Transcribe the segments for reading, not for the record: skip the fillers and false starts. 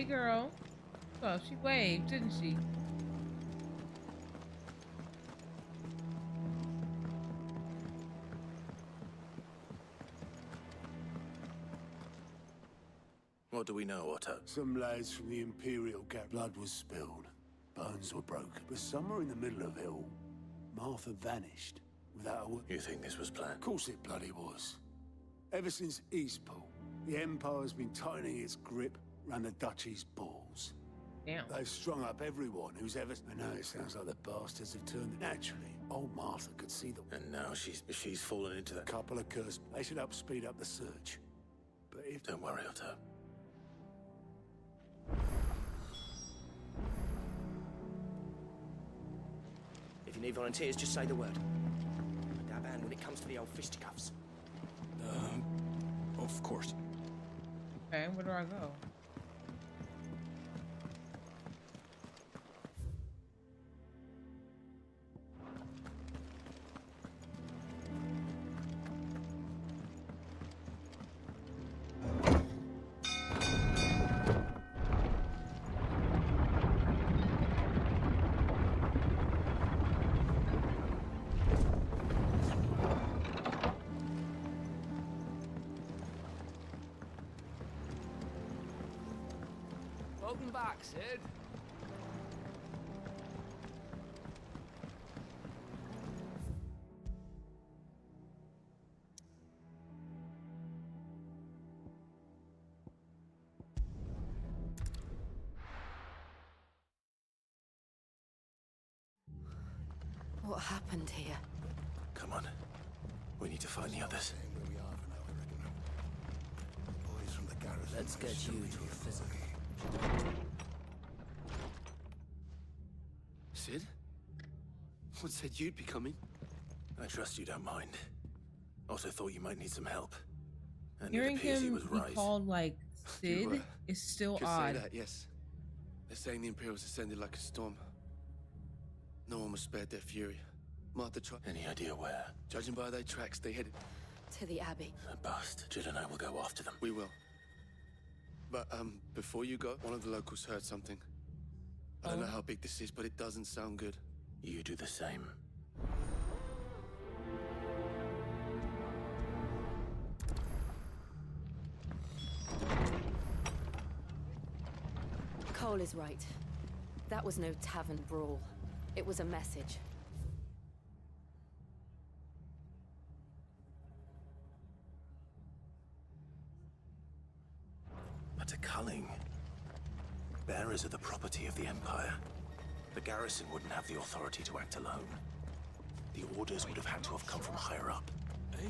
Hey, girl. Oh, she waved, didn't she? What do we know, Otto? Some lads from the Imperial Gap. Blood was spilled. Bones were broken. But somewhere in the middle of it all, Martha vanished without a word. You think this was planned? Of course it bloody was. Ever since Eastpool, the Empire's been tightening its grip round the Duchy's balls. Damn. They've strung up everyone who's ever... I know it sounds like the bastards have turned... Naturally, old Martha could see them. And now she's fallen into that. Couple of cursed... They should help speed up the search. But if... Don't worry, Otto. If you need volunteers, just say the word. A dab hand when it comes to the old fisticuffs. Of course. Okay, where do I go? Welcome back, Sid. What happened here? Come on. We need to find the others. Let's get you to a physical. Sid? What said you'd be coming? I trust you don't mind. Also thought you might need some help. And Hearing it appears he him was be right. called like You, Sid is still Could odd. say that, yes. They're saying the Imperials ascended like a storm. No one was spared their fury. Martha tried. Any idea where? Judging by their tracks, they headed. To the Abbey. A bust. Jill and I will go after them. We will. But, before you go, one of the locals heard something. I don't know how big this is, but it doesn't sound good. You do the same. Cole is right. That was no tavern brawl. It was a message. But a culling. Bearers are the property of the Empire. The garrison wouldn't have the authority to act alone. The orders would have had to have come from higher up. Hey?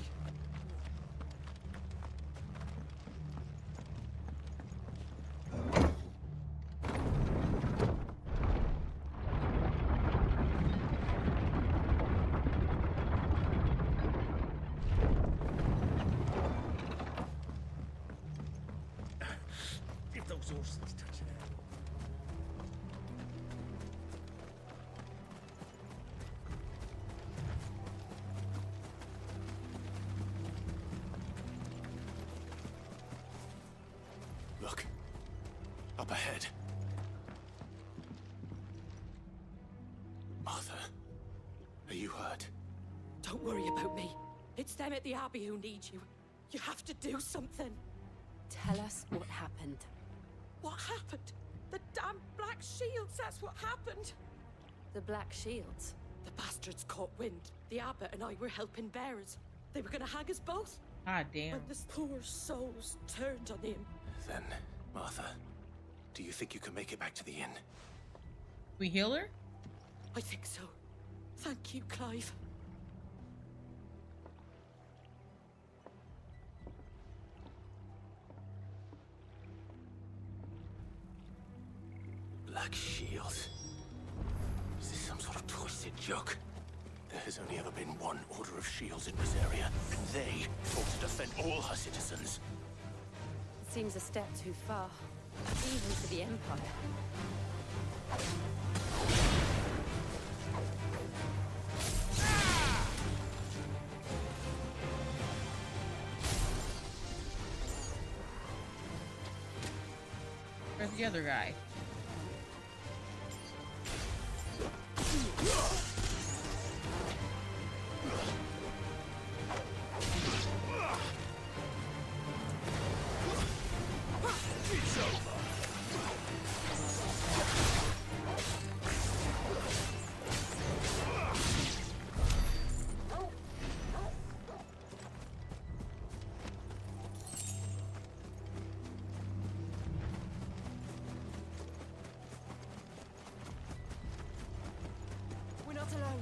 If those horses touch it. Look. Up ahead. Martha. Are you hurt? Don't worry about me. It's them at the Abbey who need you. You have to do something. Tell us what happened. What happened? The damn Black Shields, that's what happened. The Black Shields. The bastards caught wind. The Abbot and I were helping bearers. They were gonna hang us both. Ah, damn. And this poor souls turned on him. Then, Martha, do you think you can make it back to the inn? We heal her? I think so. Thank you, Clive. Black Shield. Is this some sort of twisted joke? There has only ever been one Order of Shields in this area, and they fought to defend all her citizens. It seems a step too far. Even for the Empire. the other guy? We're not alone.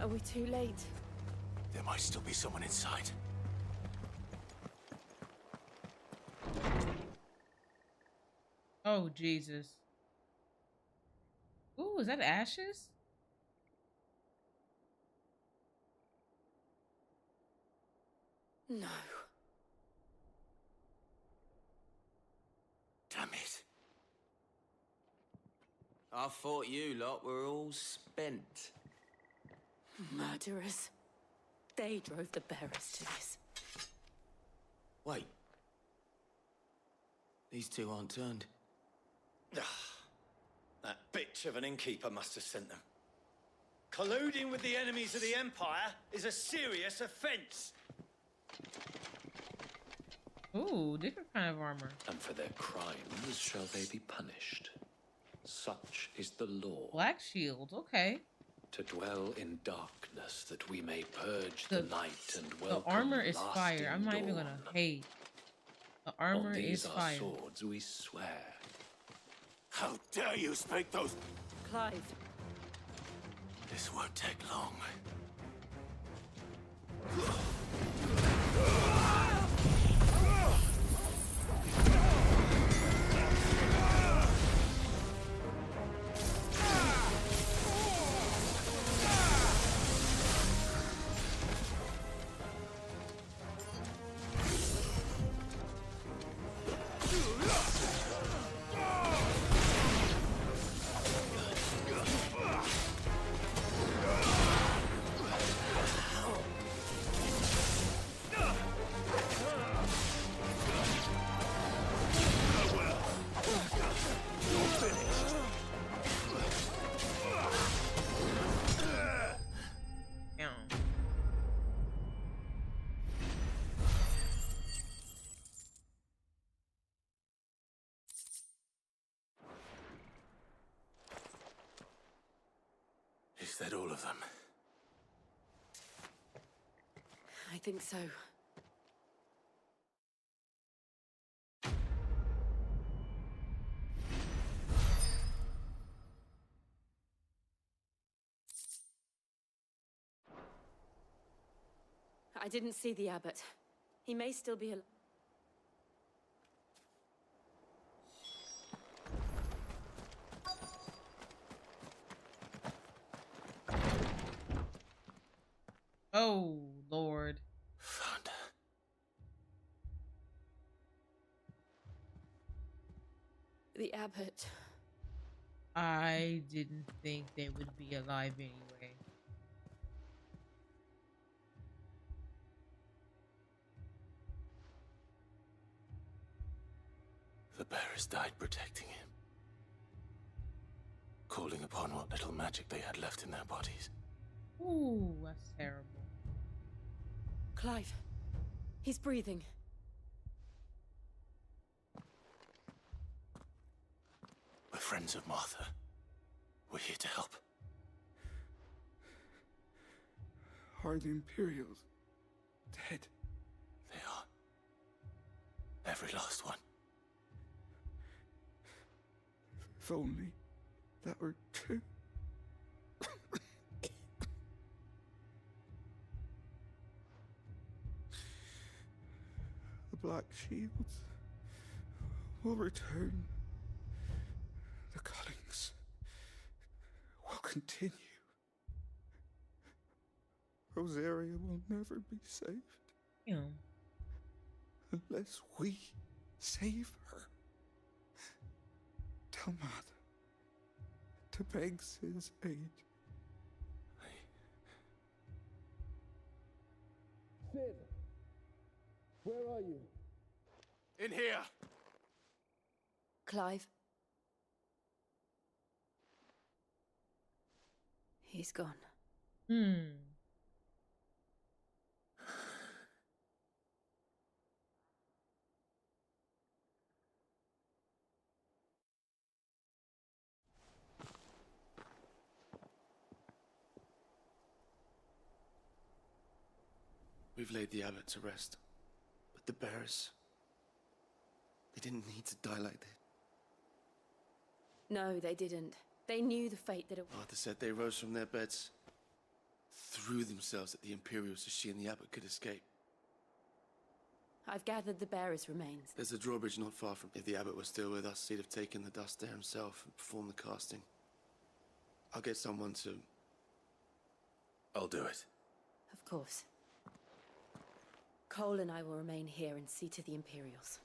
Are we too late? There might still be someone inside. Oh, Jesus. Ooh, is that ashes? No. Damn it. I thought you lot were all spent. Murderers. They drove the bearers to this. Wait. These two aren't turned. That bitch of an innkeeper must have sent them. Colluding with the enemies of the Empire is a serious offense. Ooh, different kind of armor. And for their crimes shall they be punished. Such is the law. Black shield, okay. To dwell in darkness, that we may purge the night and welcome the armor is lasting fire. I'm not even gonna dawn. hate. The armor On these is our fire. swords we swear. How dare you speak those... Clive. This won't take long. Is that all of them? I think so. I didn't see the abbot. He may still be alive. Oh, Lord. Found her. The abbot. I didn't think they would be alive anyway. The bearers died protecting him. Calling upon what little magic they had left in their bodies. Ooh, that's terrible. Clive. He's breathing. We're friends of Martha. We're here to help. Are the Imperials dead? They are. Every last one. If only that were true. The Black Shields will return. The cuttings will continue. Rosaria will never be saved. Yeah. Unless we save her. Tell Mother to beg Sid's aid. Sid, where are you? In here! Clive. He's gone. We've laid the abbot to rest. But the bearers... they didn't need to die like that. No, they didn't. They knew the fate that it Arthur said they rose from their beds, threw themselves at the Imperials so she and the abbot could escape. I've gathered the bearer's remains. There's a drawbridge not far from... If the abbot was still with us, he'd have taken the dust there himself and performed the casting. I'll get someone to... I'll do it. Of course. Cole and I will remain here and see to the Imperials.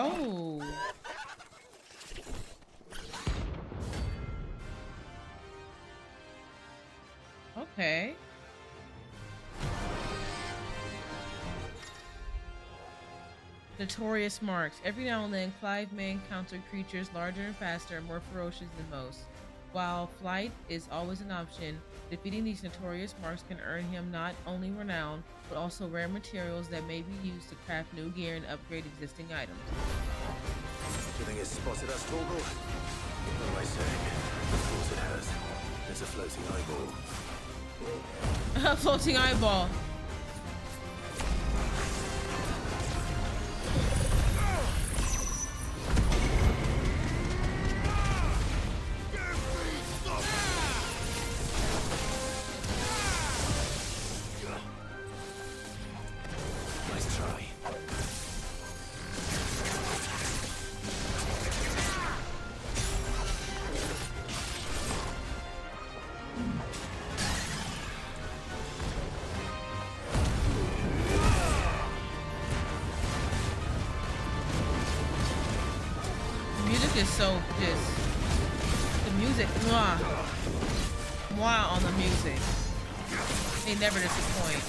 Oh. Okay. Notorious marks. Every now and then, Clive may encounter creatures larger and faster and more ferocious than most. While flight is always an option, defeating these notorious marks can earn him not only renown, but also rare materials that may be used to craft new gear and upgrade existing items. Do you think it's spotted us, Torgal? What am I saying? Of course it has. There's a floating eyeball. A floating eyeball. Nice try. Is so just the music, mwah on the music. They never disappoint.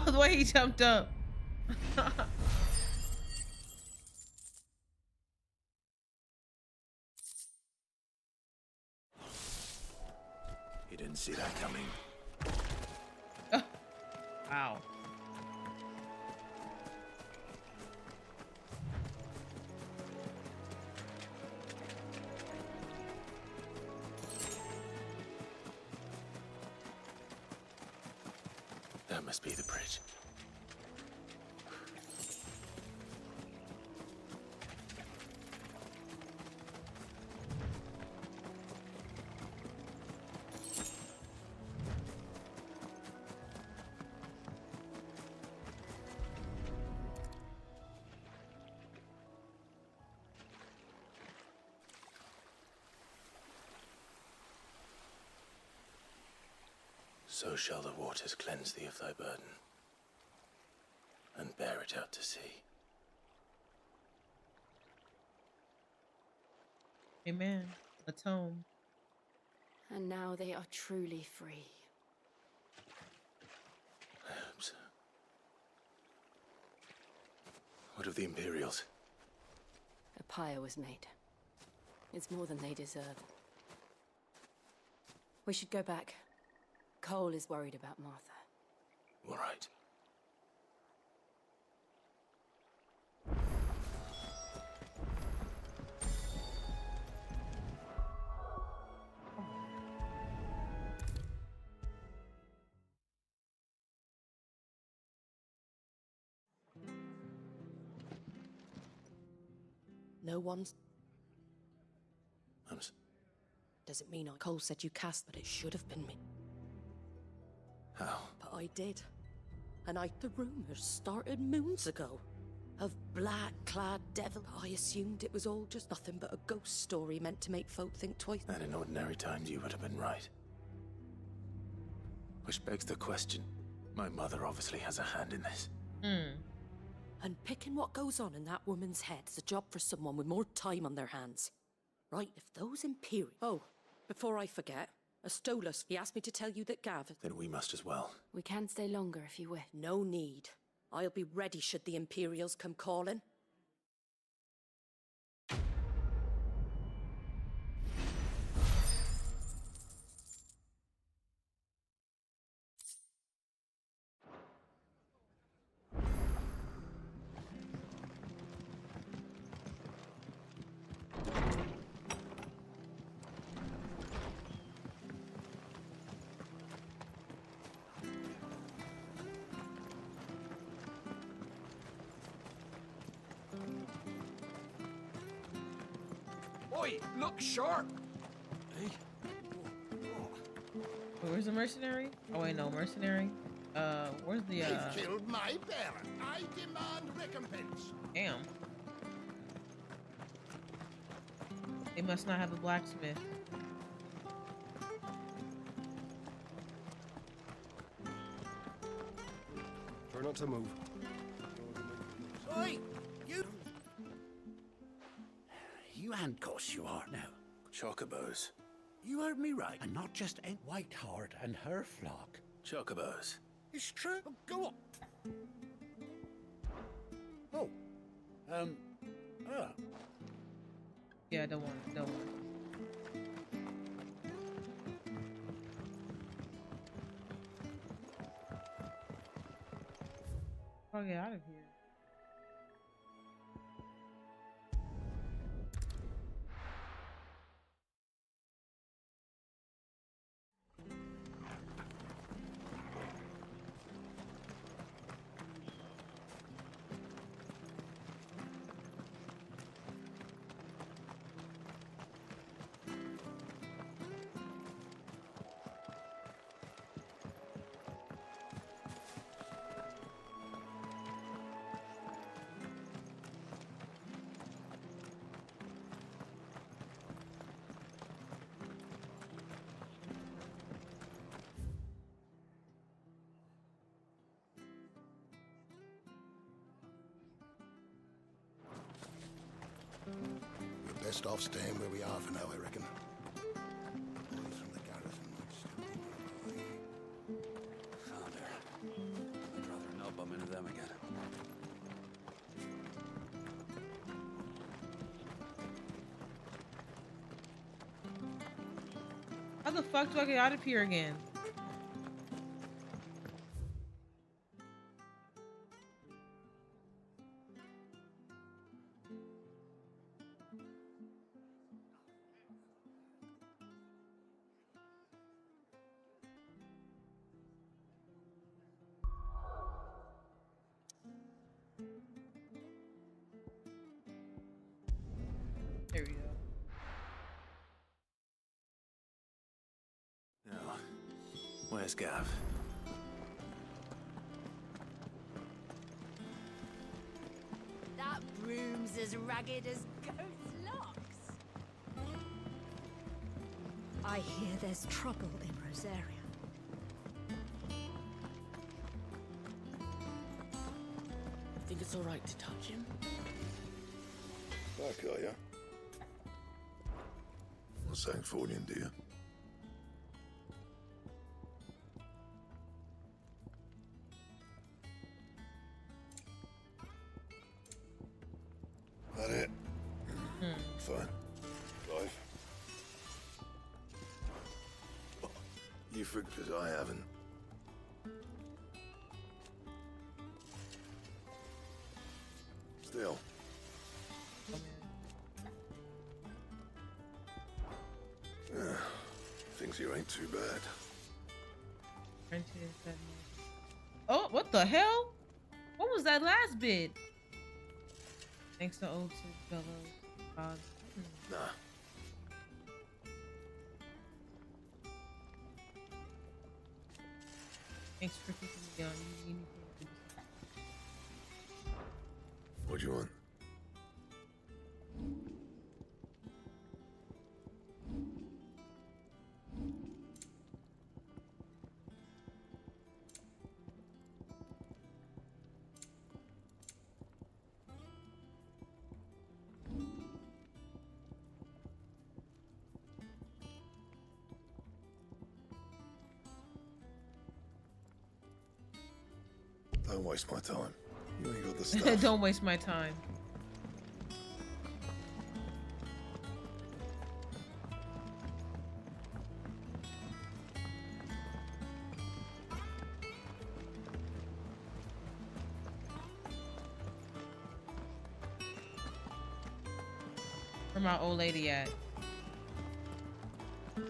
Oh, the way he jumped up. You didn't see that coming. Wow. That must be the bridge. So shall the waters cleanse thee of thy burden, and bear it out to sea. Amen. Atone. And now they are truly free. I hope so. What of the Imperials? A pyre was made. It's more than they deserve. We should go back. Cole is worried about Martha. All right. No one's... I'm s- Doesn't mean Cole said you cast, but it should have been me. How? But I did. And the rumors started moons ago. Of black-clad devil. I assumed it was all just nothing but a ghost story meant to make folk think twice. And in ordinary times you would have been right. Which begs the question. My mother obviously has a hand in this. And picking what goes on in that woman's head is a job for someone with more time on their hands. Right, if those Imperial... Oh, before I forget, Astolos, he asked me to tell you that Gav... Then we must as well. We can stay longer if you wish. No need. I'll be ready should the Imperials come calling. Oi, look sharp! Hey. Where's the mercenary? Oh wait, no, mercenary. Where's the They've killed my parent. I demand recompense. Damn. They must not have a blacksmith. Try not to move. Oi, you! You handcuffs you are now. Chocobos. You heard me right. And not just a Whiteheart and her flock. Chocobos. It's true. Oh, go on. Oh. Yeah, don't want it. Don't want it. Oh, get out of here. We're best off staying where we are for now, I reckon. Boys from the garrison might still be nearby. Father, I'd rather bump into them again. How the fuck do I get out of here again? There we go. Now, where's Gav? That broom's as ragged as goat's locks. I hear there's trouble in Rosaria. Think it's all right to touch him? Back, are ya? Well, Sancfordian, do you? That it? Fine. Life. You freaked because I haven't. Still. Things here ain't too bad. Oh, what the hell? What was that last bit? Thanks to old Bellows. Nah. Thanks for keeping me on. What do you want? Don't waste my time. You ain't got the stuff. Don't waste my time. Where my old lady at? She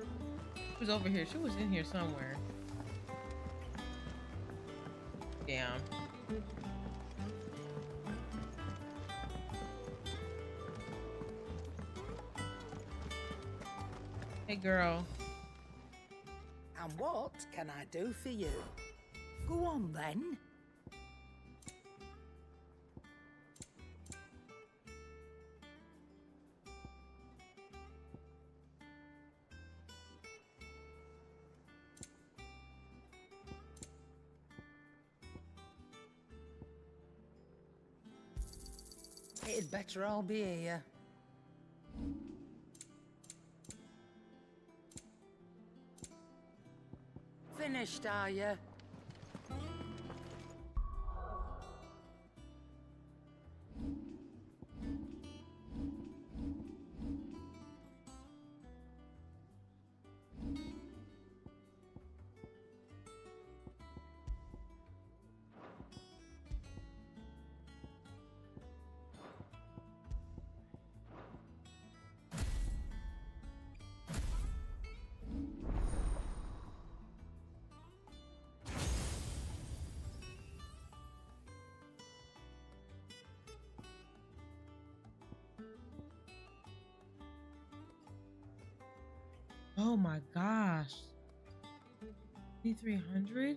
was over here. She was in here somewhere. Down. Hey, girl. And what can I do for you? Go on, then. It'd better all be here. Finished, are you? Oh my gosh. 2300?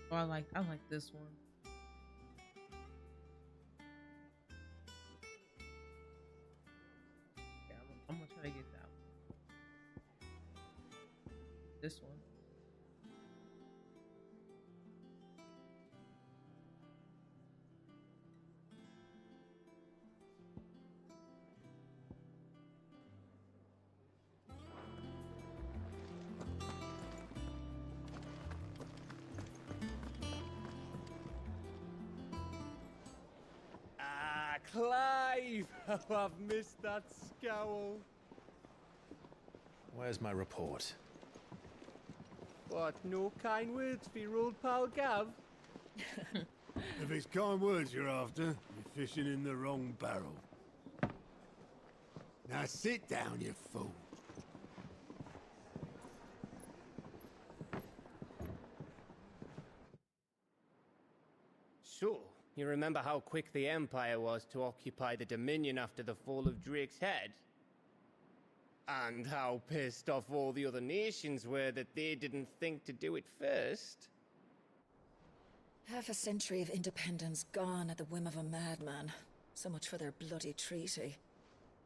Oh, I like this one. Yeah, I'm gonna try to get that one. This one. Clive! Oh, I've missed that scowl. Where's my report? What, no kind words for your old pal Gav? If it's kind words you're after, you're fishing in the wrong barrel. Now sit down, you fool. So, you remember how quick the Empire was to occupy the Dominion after the fall of Drake's head? And how pissed off all the other nations were that they didn't think to do it first? Half a century of independence gone at the whim of a madman. So much for their bloody treaty.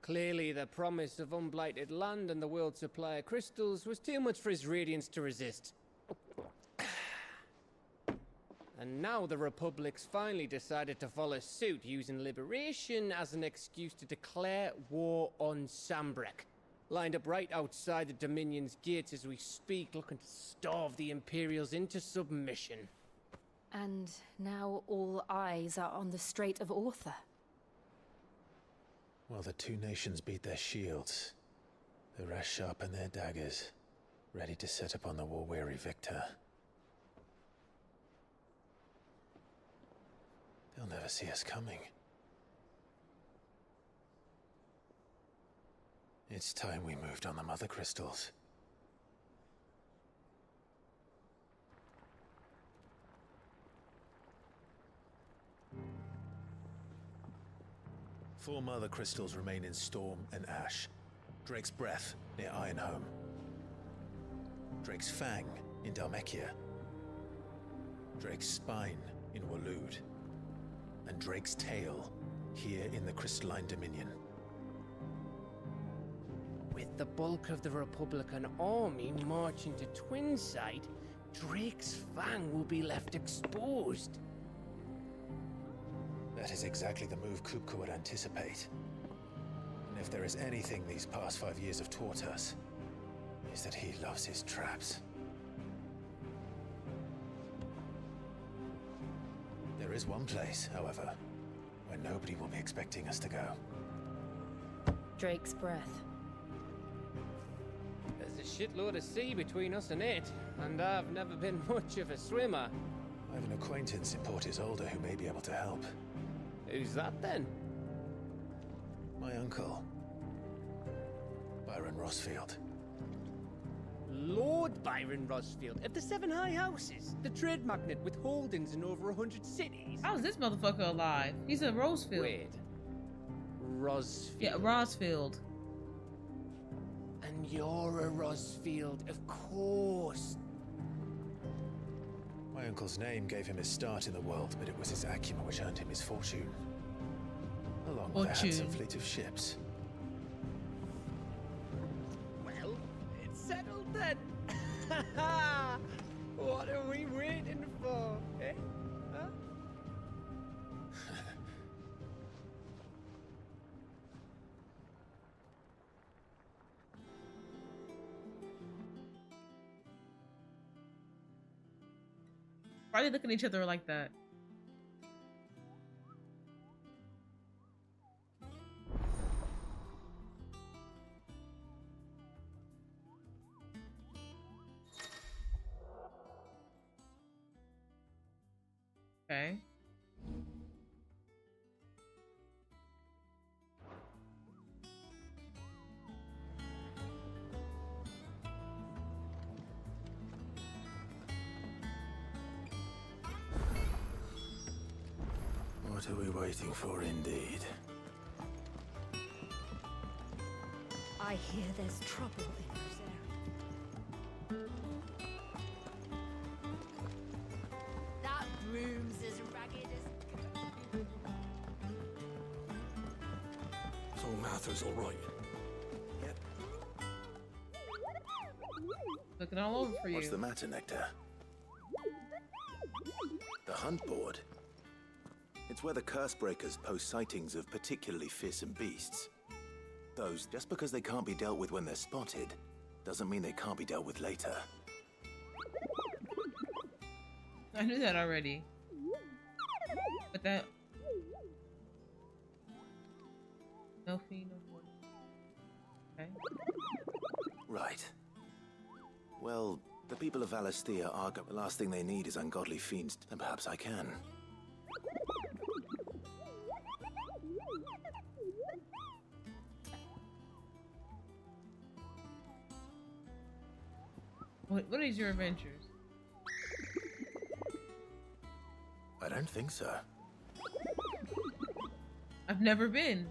Clearly, the promise of unblighted land and the world's supply of crystals was too much for his radiance to resist. And now the Republic's finally decided to follow suit, using liberation as an excuse to declare war on Sambrek. Lined up right outside the Dominion's gates as we speak, looking to starve the Imperials into submission. And now all eyes are on the Strait of Author. Well, the two nations beat their shields. The rest sharpen their daggers, ready to set upon the war-weary victor. They'll never see us coming. It's time we moved on the Mother Crystals. Four Mother Crystals remain in Storm and Ash. Drake's Breath near Ironhome. Drake's Fang in Dhalmekia. Drake's Spine in Waloed. And Drake's Tail here in the Crystalline Dominion. With the bulk of the Republican army marching to Twinside, Drake's Fang will be left exposed. That is exactly the move Kupka would anticipate. And if there is anything these past 5 years have taught us, is that he loves his traps. There is one place, however, where nobody will be expecting us to go. Drake's Breath. There's a shitload of sea between us and it, and I've never been much of a swimmer. I have an acquaintance in Port Isolde who may be able to help. Who's that then? My uncle, Byron Rosfield. Lord Byron Rosfield of the Seven High Houses, the trade magnate with holdings in over 100 cities. How is this motherfucker alive? He's a Rosefield. Wait. Rosfield? Yeah, Rosfield. And you're a Rosfield, of course. My uncle's name gave him his start in the world, but it was his acumen which earned him his fortune. Along with a handsome fleet of ships. Well, it's settled then. What are we waiting for, eh? Huh? Why are they looking at each other like that? Okay. What are we waiting for, indeed? I hear there's trouble in Rosaria. That room's as ragged as... So Martha's all right. Yep. Looking all over for you. What's the matter, Nectar? The hunt board? It's where the curse breakers post sightings of particularly fearsome beasts. Those, just because they can't be dealt with when they're spotted, doesn't mean they can't be dealt with later. I knew that already. But that... No fee, no fortune. Okay. Right. Well, the people of Valisthea are the last thing they need is ungodly fiends, and perhaps I can. What is your adventures? I don't think so. I've never been.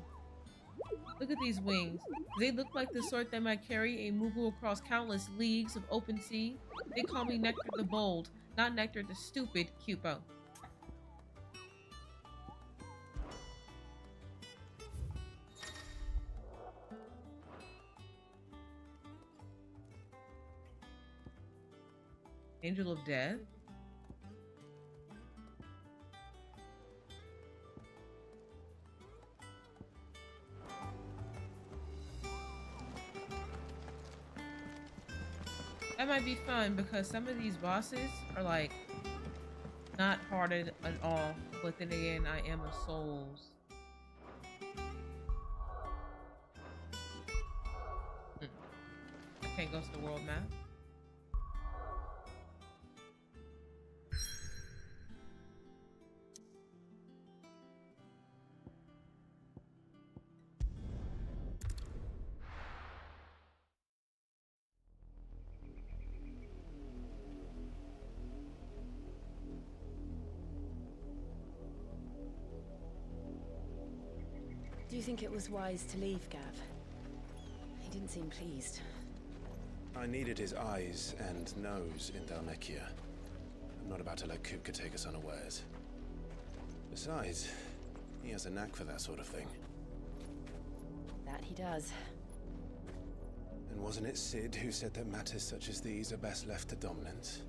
Look at these wings. They look like the sort that might carry a Moogle across countless leagues of open sea. They call me Nectar the Bold, not Nectar the Stupid, Cupo. Angel of Death? That might be fun because some of these bosses are like not hard at all, but then again, I am a Souls. I can't go to the world map. Do you think it was wise to leave, Gav? He didn't seem pleased. I needed his eyes and nose in Dhalmekia. I'm not about to let Kupka take us unawares. Besides, he has a knack for that sort of thing. That he does. And wasn't it Sid who said that matters such as these are best left to dominance?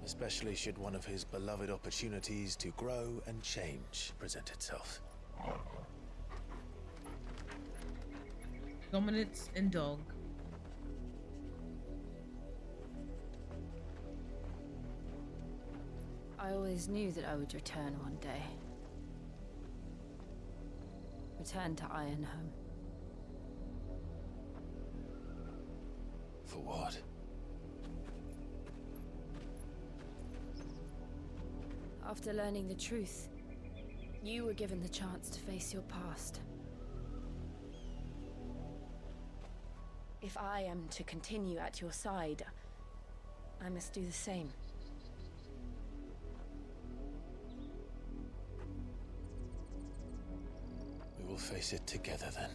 Especially should one of his beloved opportunities to grow and change present itself. Dominance and dog. I always knew that I would return one day. Return to Ironhome. For what? After learning the truth, you were given the chance to face your past. If I am to continue at your side, I must do the same. We will face it together then.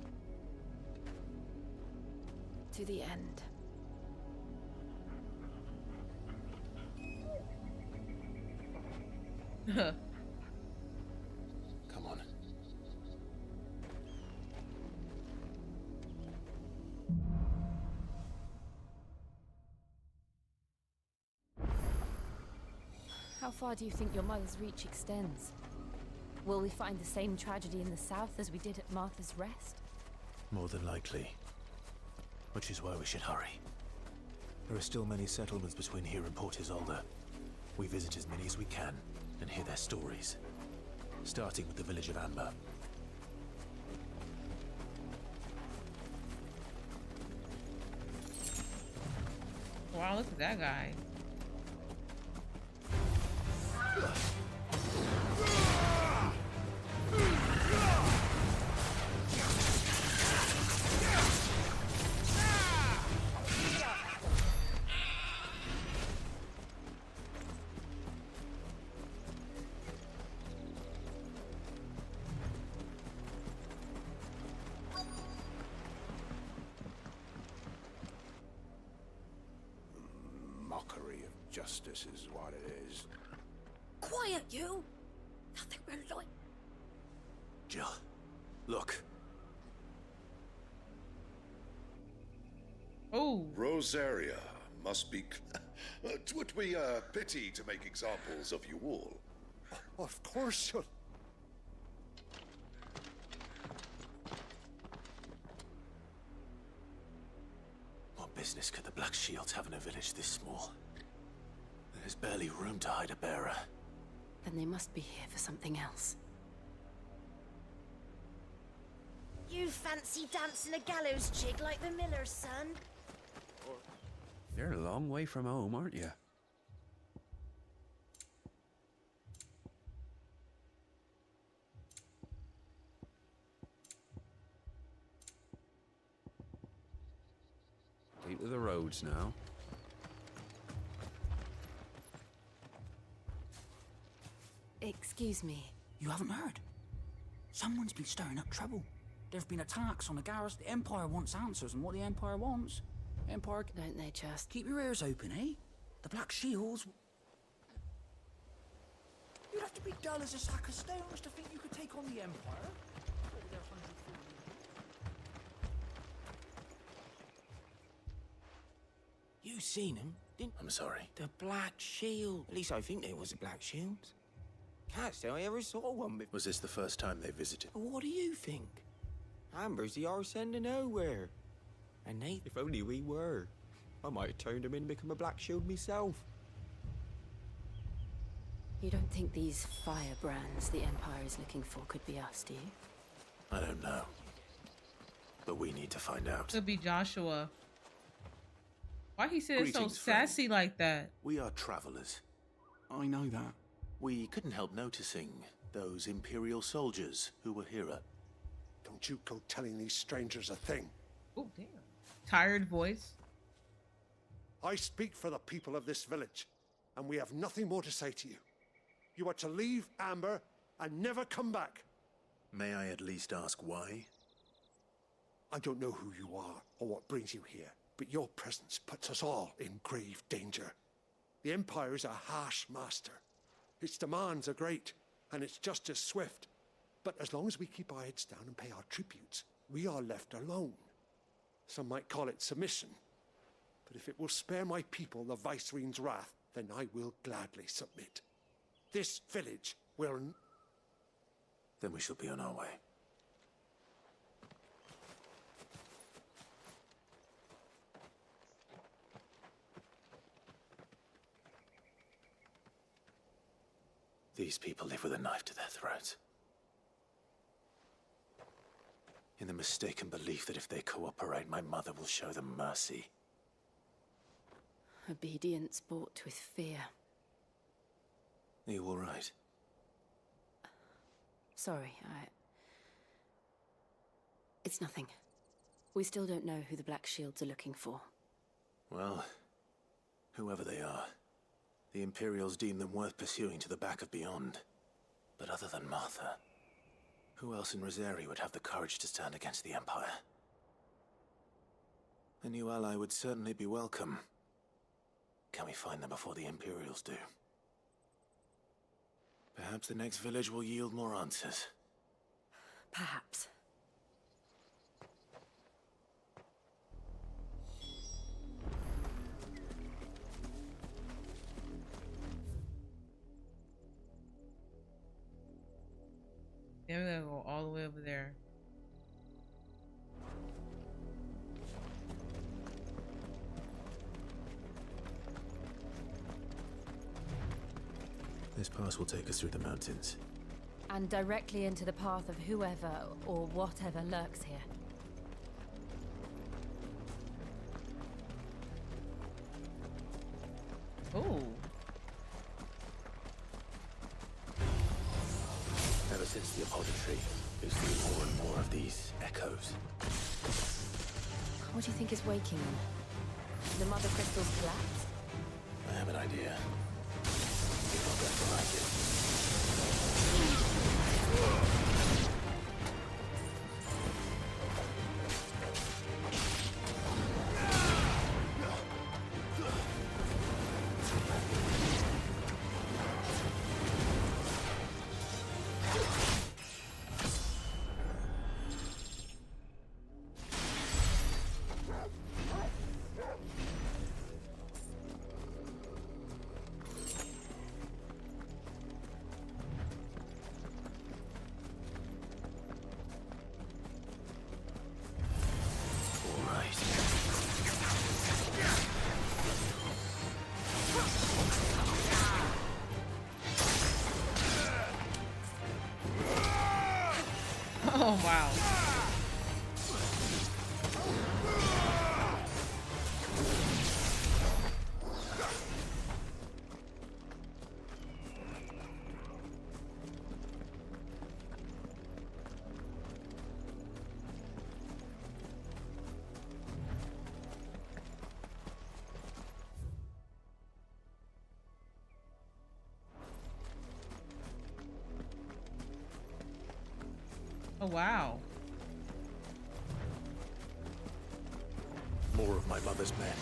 To the end. Come on. How far do you think your mother's reach extends? Will we find the same tragedy in the south as we did at Martha's Rest? More than likely. Which is why we should hurry. There are still many settlements between here and Port Isolde. We visit as many as we can and hear their stories. Starting with the village of Amber. Wow, look at that guy. Mockery of justice is what it is. Quiet, you! Nothing we're like. Jill, look. Oh. Rosaria must be... Twould be a pity to make examples of you all. Of course you'll... What business could the Black Shields have in a village this small? There's barely room to hide a bearer. Then they must be here for something else. You fancy dancing a gallows jig like the miller's son? You're a long way from home, aren't you? Keep to the roads now. Excuse me. You haven't heard? Someone's been stirring up trouble. There've been attacks on the garrison. The Empire wants answers, and what the Empire wants... Empire... Don't they just... Keep your ears open, eh? The Black Shields... You'd have to be dull as a sack of stones to think you could take on the Empire. You seen him, didn't I'm sorry. The Black Shield. At least I think there was a Black Shield. Can't say I ever saw one before. Was this the first time they visited? What do you think? Amber's the arse end of nowhere. And Nate, if only we were. I might have turned him in and become a Black Shield myself. You don't think these firebrands the Empire is looking for could be us, do you? I don't know. But we need to find out. Could be Joshua. Why he said it so Greetings, sassy like that? We are travelers. I know that. We couldn't help noticing those Imperial soldiers who were here. Don't you go telling these strangers a thing. Oh, damn. Tired voice. I speak for the people of this village, and we have nothing more to say to you. You are to leave Amber and never come back. May I at least ask why? I don't know who you are or what brings you here, but your presence puts us all in grave danger. The Empire is a harsh master. Its demands are great, and its justice swift. But as long as we keep our heads down and pay our tributes, we are left alone. Some might call it submission. But if it will spare my people the Viceroy's wrath, then I will gladly submit. This village will... Then we shall be on our way. These people live with a knife to their throats. In the mistaken belief that if they cooperate, my mother will show them mercy. Obedience bought with fear. Are you all right? Sorry, It's nothing. We still don't know who the Black Shields are looking for. Well, whoever they are, the Imperials deem them worth pursuing to the back of beyond. But other than Martha, who else in Rosari would have the courage to stand against the Empire? A new ally would certainly be welcome. Can we find them before the Imperials do? Perhaps the next village will yield more answers. Perhaps. Yeah, we're gonna go all the way over there. This pass will take us through the mountains. And directly into the path of whoever or whatever lurks here. Oh. Ever since the apothecary, we've seen more and more of these echoes. What do you think is waking them? The mother crystals collapse? I have an idea. You're not going to like it. Oh, wow. Oh, wow. More of my mother's men.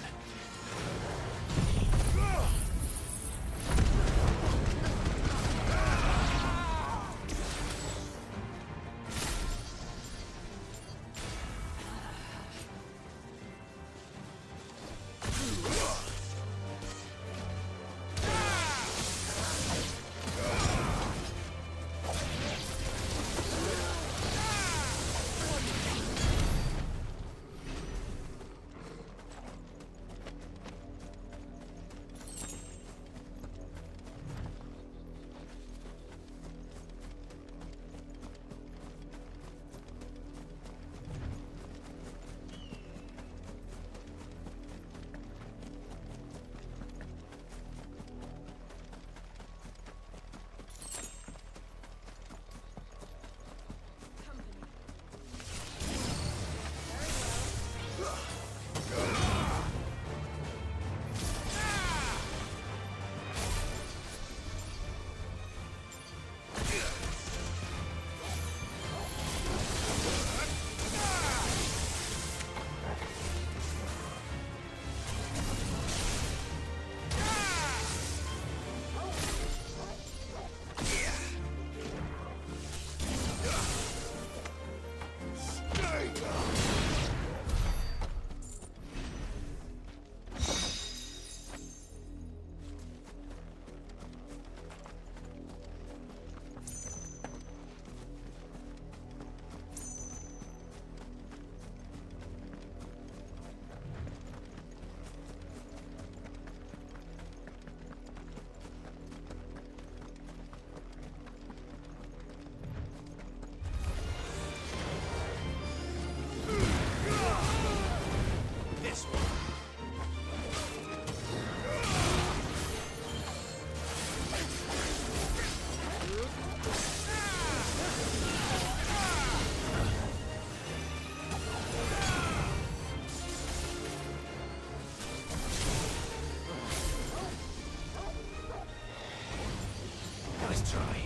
Nice try.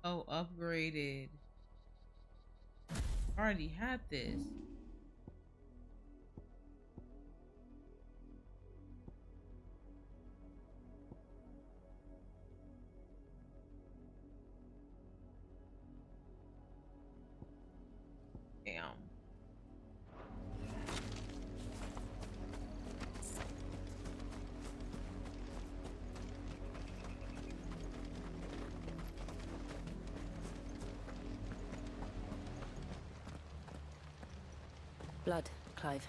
Oh, upgraded. Already had this. Damn. Blood, Clive.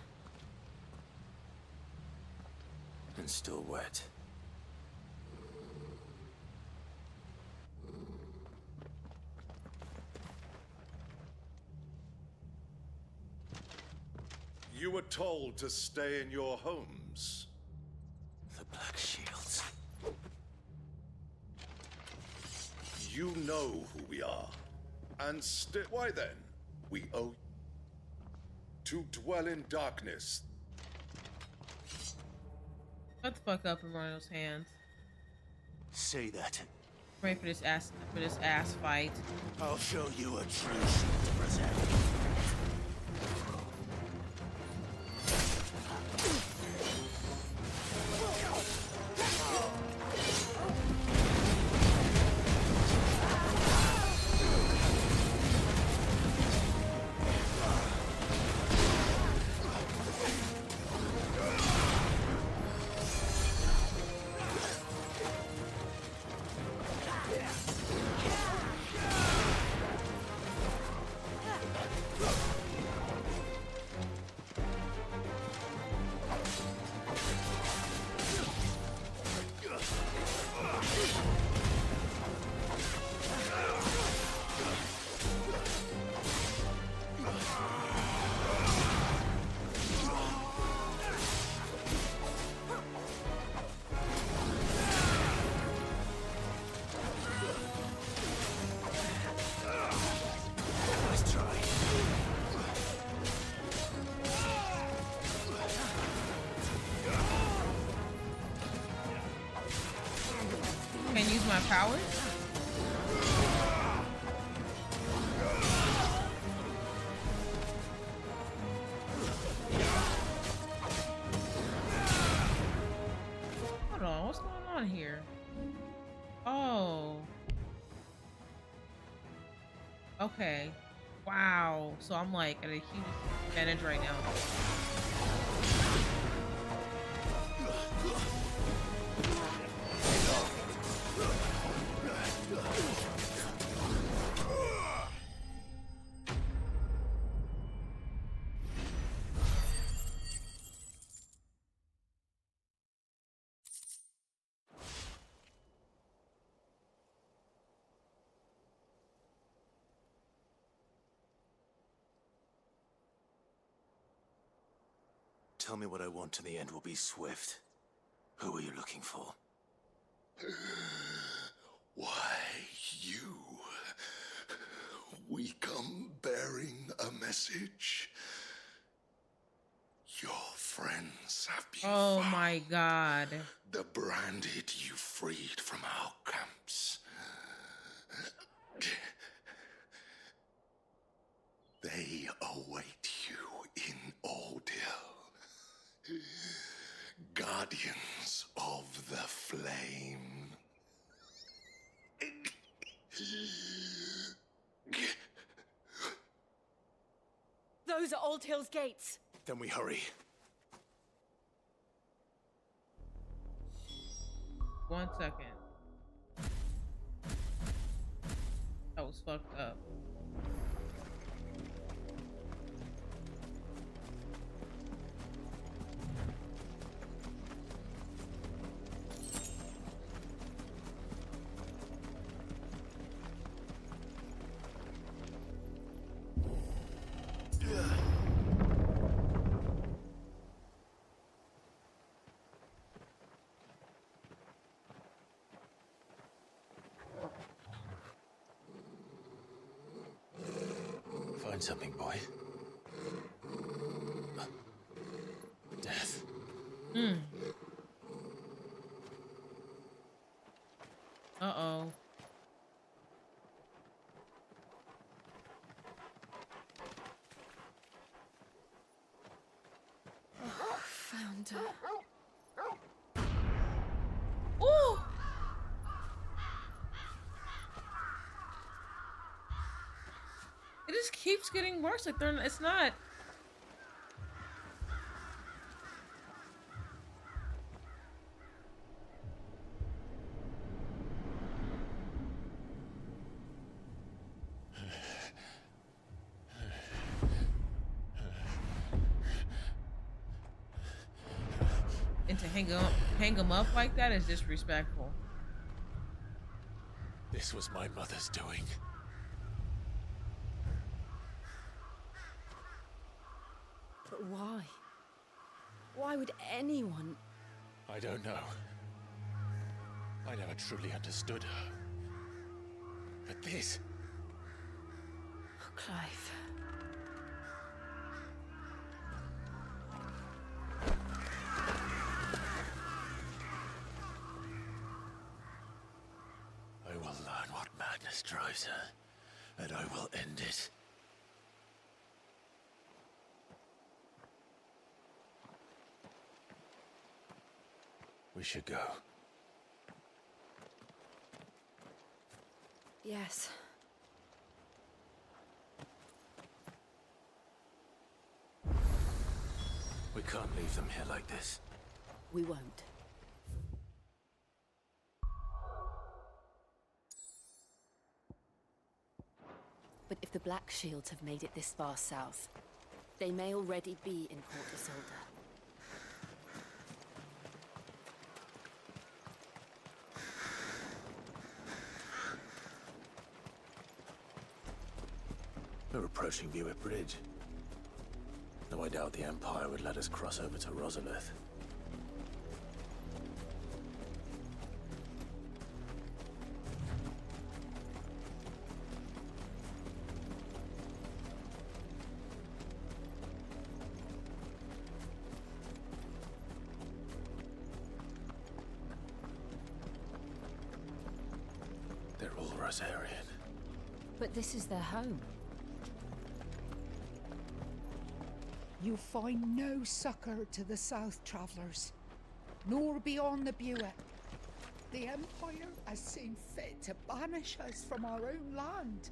And still wet. You were told to stay in your homes. The Black Shields. You know who we are. And still, why then? We owe to dwell in darkness. Shut the fuck up and run those hands. Say that. Ready for this ass fight. I'll show you a true shield to present. Can't use my powers? Hold on, what's going on here? Oh. Okay. Wow. So I'm like at a huge advantage right now. Tell me what I want and the end will be swift. Who are you looking for? Why, you? We come bearing a message. Your friends have been found. My God. The branded you freed from our camps. They await you in Ordeal. Guardians of the Flame. Those are Old Hill's gates. Then we hurry. 1 second. That was fucked up. Find something, boy. Death. Uh-oh. Found her. Ooh! It just keeps getting worse. Like it's not. hang him up like that is disrespectful. This was my mother's doing. But why? Why would anyone... I don't know. I never truly understood her. But this... Oh, Clive. I will learn what madness drives her, and I will end it. We should go. Yes. We can't leave them here like this. We won't. But if the Black Shields have made it this far south, they may already be in Port Isolde. We're approaching Buick Bridge. Though I doubt the Empire would let us cross over to Rosalith. They're all Rosarian. But this is their home. You find no succor to the South Travellers, nor beyond the Buick. The Empire has seen fit to banish us from our own land.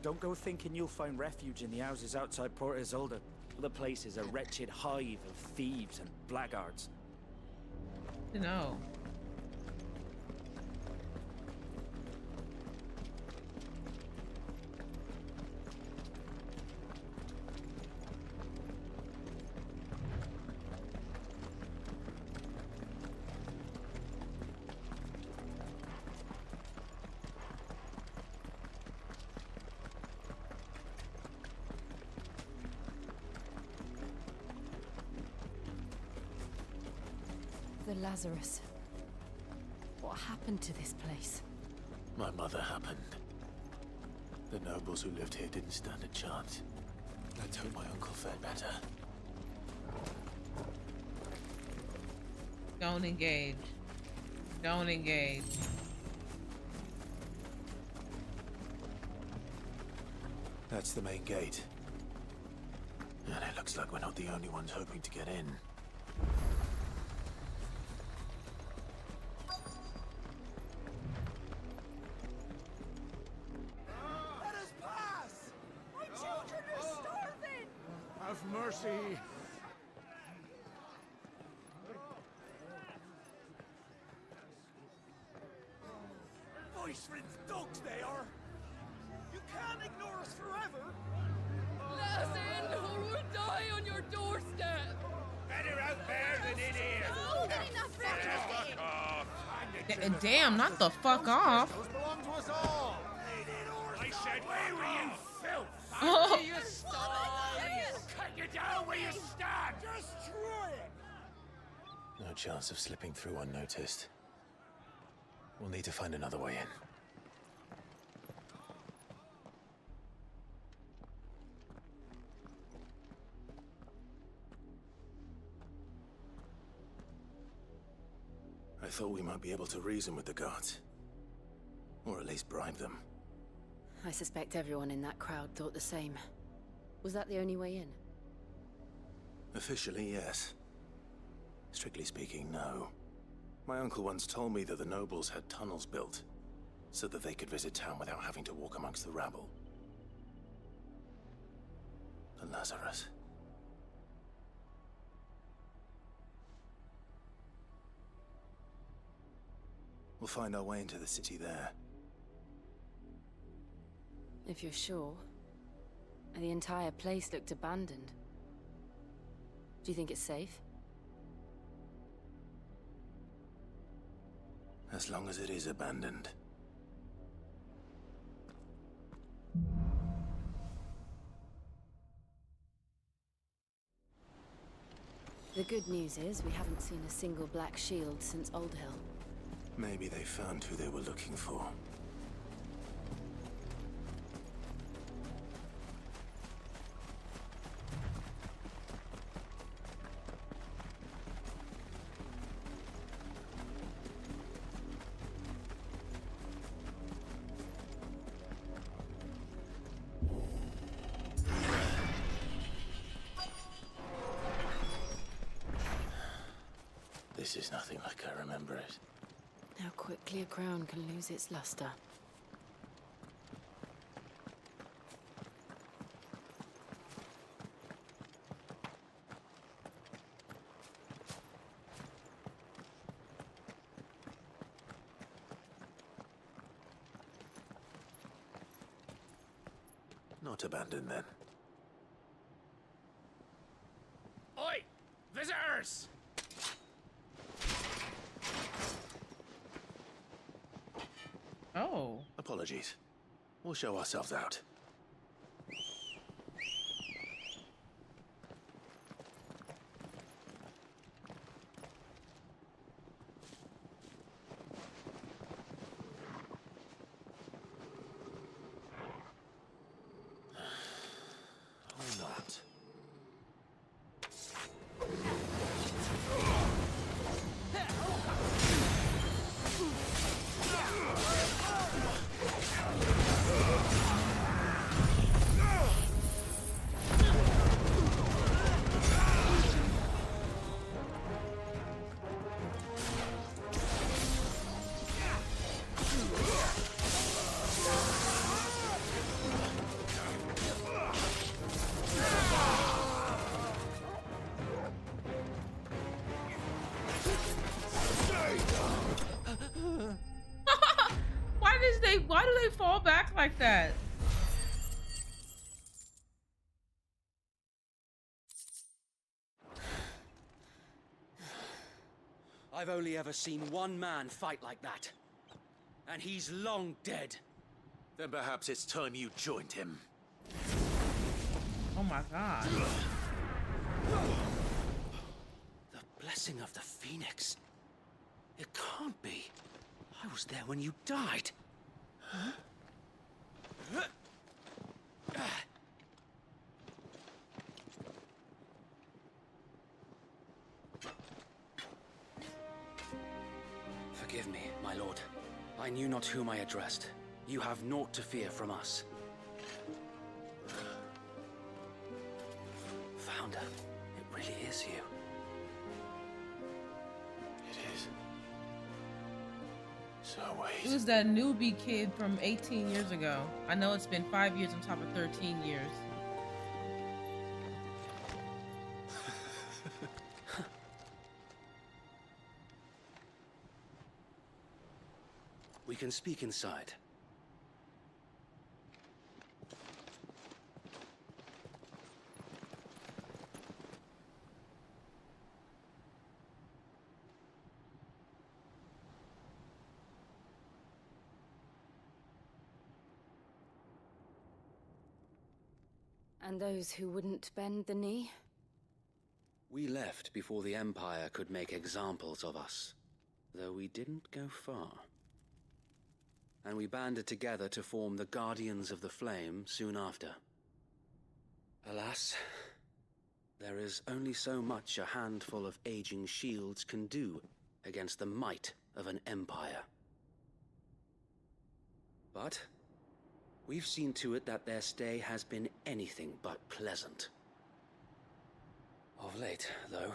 Don't go thinking you'll find refuge in the houses outside Port Isolde. The place is a wretched hive of thieves and blackguards. No. The Lazarus. What happened to this place? My mother happened. The nobles who lived here didn't stand a chance. Let's hope my uncle fared better. Don't engage. Don't engage. That's the main gate. And it looks like we're not the only ones hoping to get in. Let us pass! My children are starving! Have mercy! Voice-rinsed dogs they are! You can't ignore us forever! Let us in, or we'll die on your doorstep! Better out there than in here! Oh, enough Fuck off! Damn, not the fuck off. Those belong to us all! I said, where were you, filth? Oh. You cut you down where you stand! Destroy it! No chance of slipping through unnoticed. We'll need to find another way in. I thought we might be able to reason with the guards. Or at least bribe them. I suspect everyone in that crowd thought the same. Was that the only way in? Officially, yes. Strictly speaking, no. My uncle once told me that the nobles had tunnels built, so that they could visit town without having to walk amongst the rabble. The Lazarus. We'll find our way into the city there. If you're sure. The entire place looked abandoned. Do you think it's safe? As long as it is abandoned. The good news is we haven't seen a single black shield since Old Hill. Maybe they found who they were looking for. This is nothing like I remember it. How quickly a crown can lose its luster. Not abandoned then. Oi! Visitors! Oh. Apologies. We'll show ourselves out. Or not. Why do they fall back like that? I've only ever seen one man fight like that. And he's long dead. Then perhaps it's time you joined him. Oh my god. The blessing of the Phoenix. It can't be. I was there when you died. Huh? Forgive me, my lord. I knew not whom I addressed. You have naught to fear from us. Founder, it really is you. It is. So wait. Who's that newbie kid from 18 years ago? I know it's been 5 years on top of 13 years. We can speak inside. And those who wouldn't bend the knee? We left before the Empire could make examples of us, though we didn't go far. And we banded together to form the Guardians of the Flame soon after. Alas, there is only so much a handful of aging shields can do against the might of an empire. But we've seen to it that their stay has been anything but pleasant. Of late, though,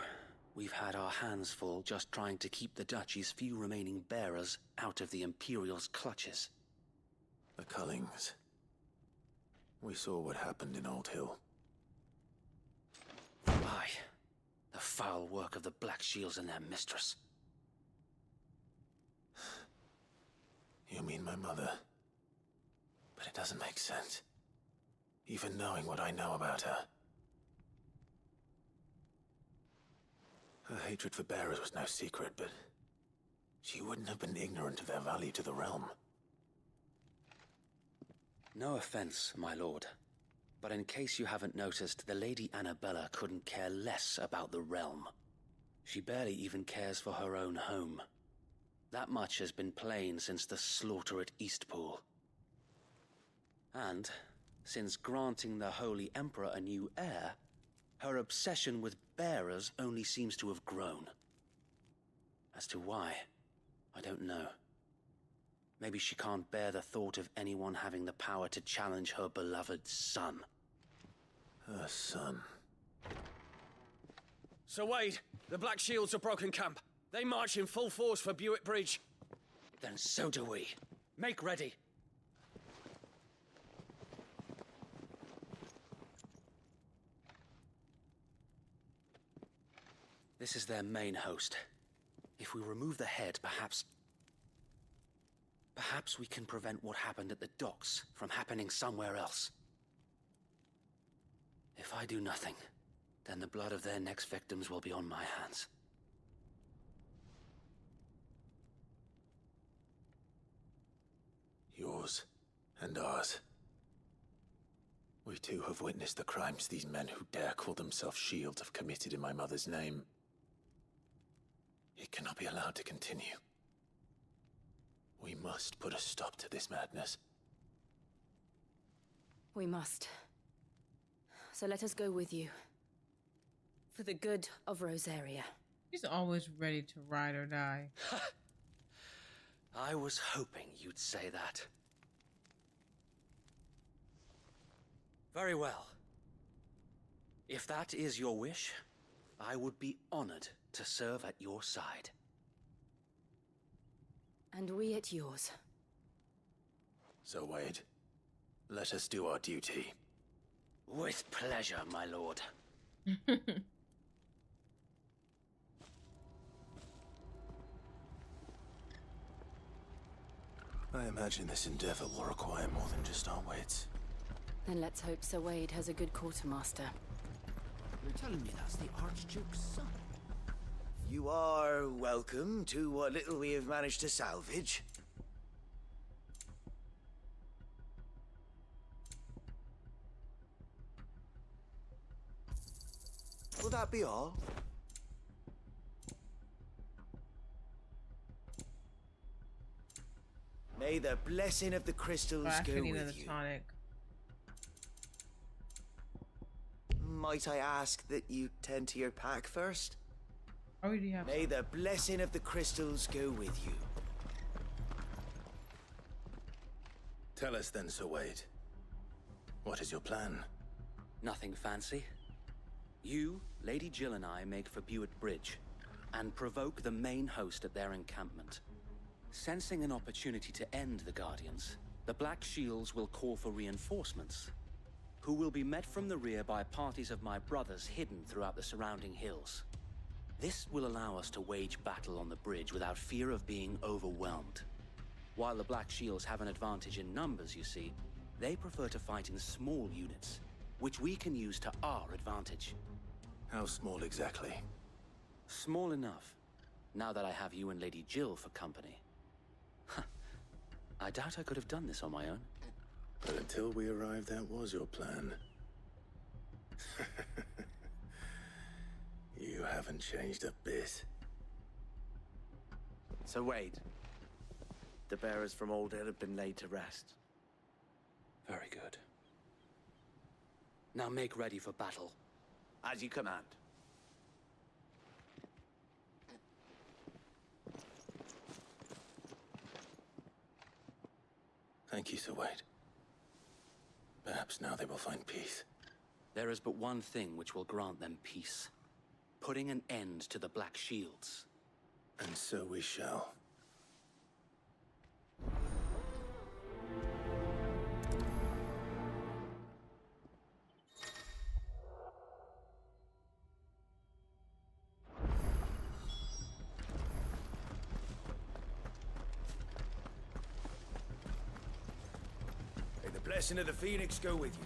we've had our hands full just trying to keep the Duchy's few remaining bearers out of the Imperial's clutches. The Cullings. We saw what happened in Old Hill. Aye. The foul work of the Black Shields and their mistress. You mean my mother? But it doesn't make sense. Even knowing what I know about her. Her hatred for bearers was no secret, but She wouldn't have been ignorant of their value to the realm. No offense, my lord. But in case you haven't noticed, the Lady Annabella couldn't care less about the realm. She barely even cares for her own home. That much has been plain since the slaughter at Eastpool. And, since granting the Holy Emperor a new heir, her obsession with bearers only seems to have grown. As to why, I don't know. Maybe she can't bear the thought of anyone having the power to challenge her beloved son. Her son. Sir Wade, the Black Shields have broken camp. They march in full force for Buick Bridge. Then so do we. Make ready. This is their main host. If we remove the head, perhaps we can prevent what happened at the docks from happening somewhere else. If I do nothing, then the blood of their next victims will be on my hands. Yours and ours. We too have witnessed the crimes these men who dare call themselves Shield have committed in my mother's name. It cannot be allowed to continue. We must put a stop to this madness. We must. So let us go with you. For the good of Rosaria. She's always ready to ride or die. I was hoping you'd say that. Very well. If that is your wish, I would be honored to serve at your side. And we at yours. So, Wade, let us do our duty. With pleasure, my lord. I imagine this endeavor will require more than just our wits. Then let's hope Sir Wade has a good quartermaster. You're telling me that's the Archduke's son? You are welcome to what little we have managed to salvage. Will that be all? May the blessing of the crystals go with you. Tonic. Might I ask that you tend to your pack first? Oh, do you have May the blessing of the crystals go with you. Tell us then, Sir Wade. What is your plan? Nothing fancy. You, Lady Jill and I make for Buick Bridge, and provoke the main host at their encampment. Sensing an opportunity to end the Guardians, the Black Shields will call for reinforcements, who will be met from the rear by parties of my brothers hidden throughout the surrounding hills. This will allow us to wage battle on the bridge without fear of being overwhelmed. While the Black Shields have an advantage in numbers, you see, they prefer to fight in small units, which we can use to our advantage. How small exactly? Small enough, now that I have you and Lady Jill for company. I doubt I could have done this on my own. But until we arrived, that was your plan. You haven't changed a bit. So Wade, the bearers from Old Hill have been laid to rest. Very good. Now make ready for battle. As you command. Thank you, Sir Wade. Perhaps now they will find peace. There is but one thing which will grant them peace. Putting an end to the Black Shields. And so we shall. May the blessing of the Phoenix go with you.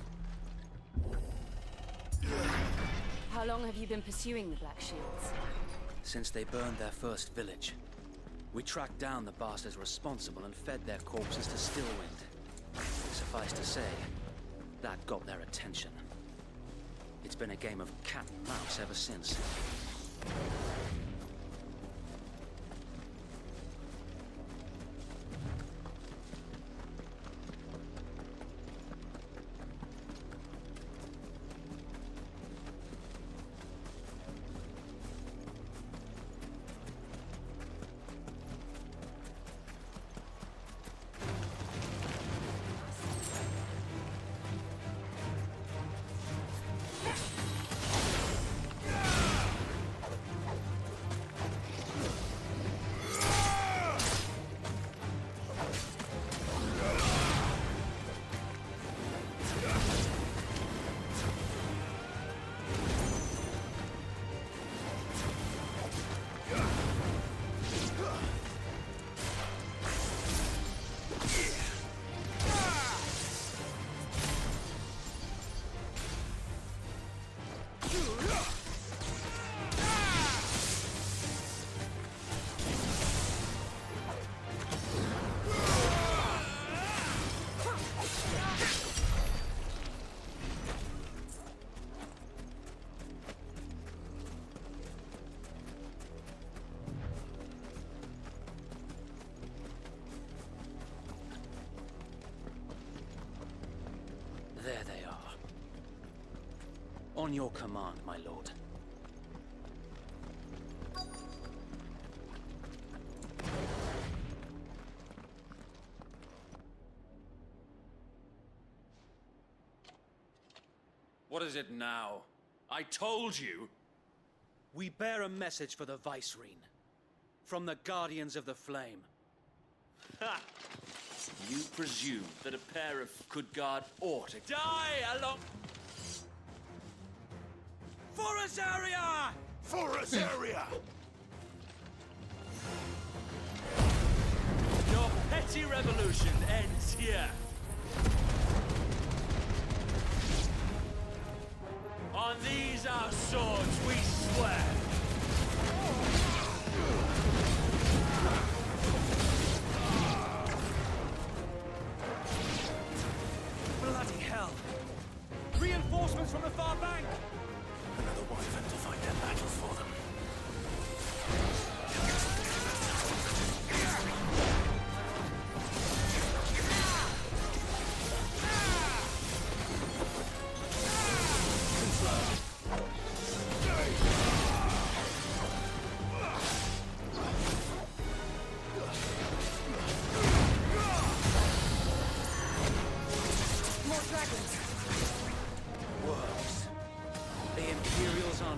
How long have you been pursuing the Black Shields? Since they burned their first village. We tracked down the bastards responsible and fed their corpses to Stillwind. Suffice to say, that got their attention. It's been a game of cat and mouse ever since. There they are. On your command, my lord. What is it now? I told you! We bear a message for the Vicereine. From the Guardians of the Flame. Ha! You presume that a pair of could guard aught. Die along. For Rosaria! For Rosaria! Your petty revolution ends here. On these our swords we swear. Bloody hell! Reinforcements from the far bank! Another wyvern to fight their battles for them.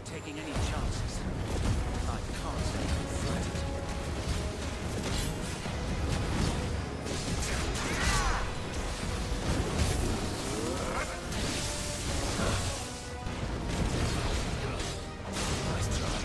Taking any chances. I can't say I'm threatened. Nice try.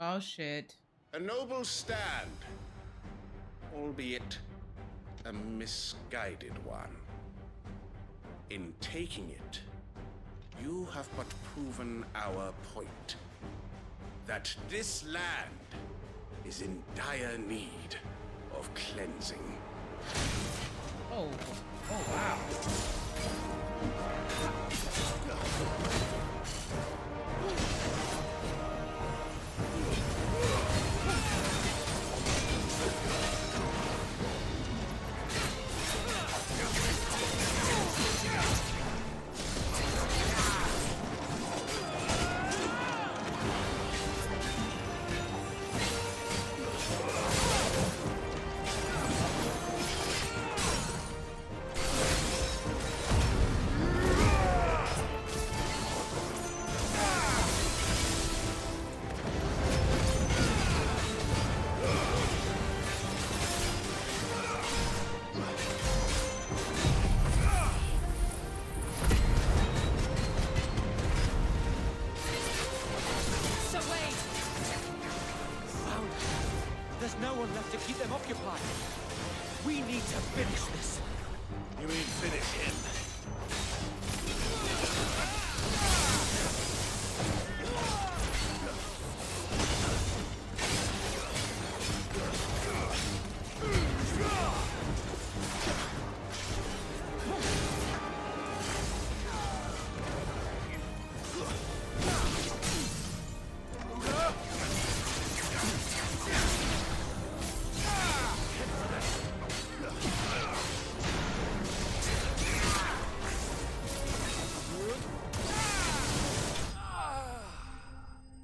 Oh shit. A noble stand, albeit a misguided one. In taking it, you have but proven our point. That this land is in dire need of cleansing. Oh wow. them occupied. We need to finish this. You mean finish him?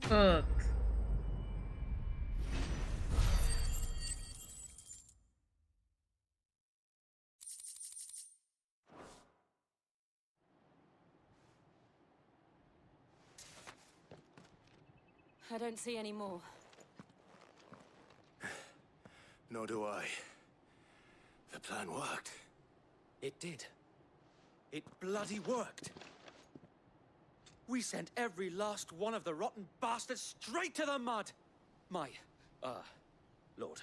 Fuck. I don't see any more. Nor do I. The plan worked. It did. It bloody worked. We sent every last one of the rotten bastards straight to the mud! My, Lord,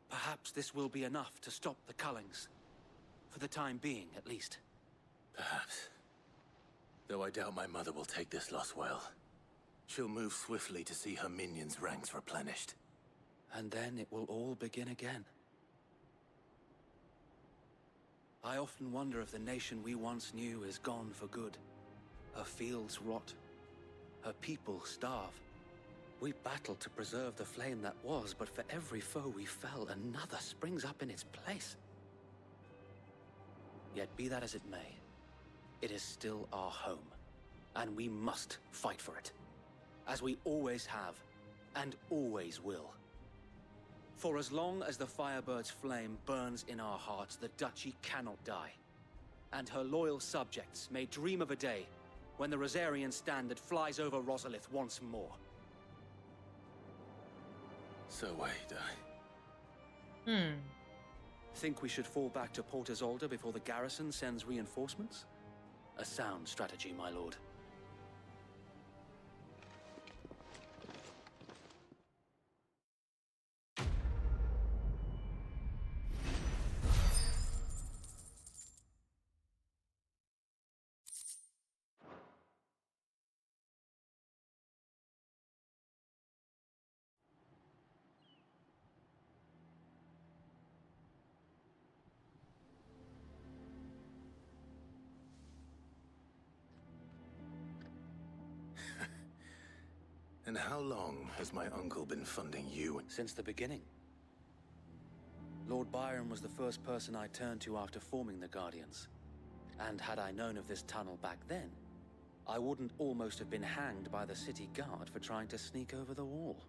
perhaps this will be enough to stop the Cullings. For the time being, at least. Perhaps. Though I doubt my mother will take this loss well. She'll move swiftly to see her minions' ranks replenished. And then it will all begin again. I often wonder if the nation we once knew is gone for good. Her fields rot. Her people starve. We battled to preserve the flame that was, but for every foe we fell, another springs up in its place. Yet be that as it may, it is still our home, and we must fight for it. As we always have, and always will. For as long as the Firebird's flame burns in our hearts, the Duchy cannot die. And her loyal subjects may dream of a day when the Rosarian standard flies over Rosalith once more. So wait, Think we should fall back to Port Isolde before the garrison sends reinforcements? A sound strategy, my lord. And how long has my uncle been funding you? Since the beginning. Lord Byron was the first person I turned to after forming the Guardians. And had I known of this tunnel back then, I wouldn't almost have been hanged by the city guard for trying to sneak over the wall.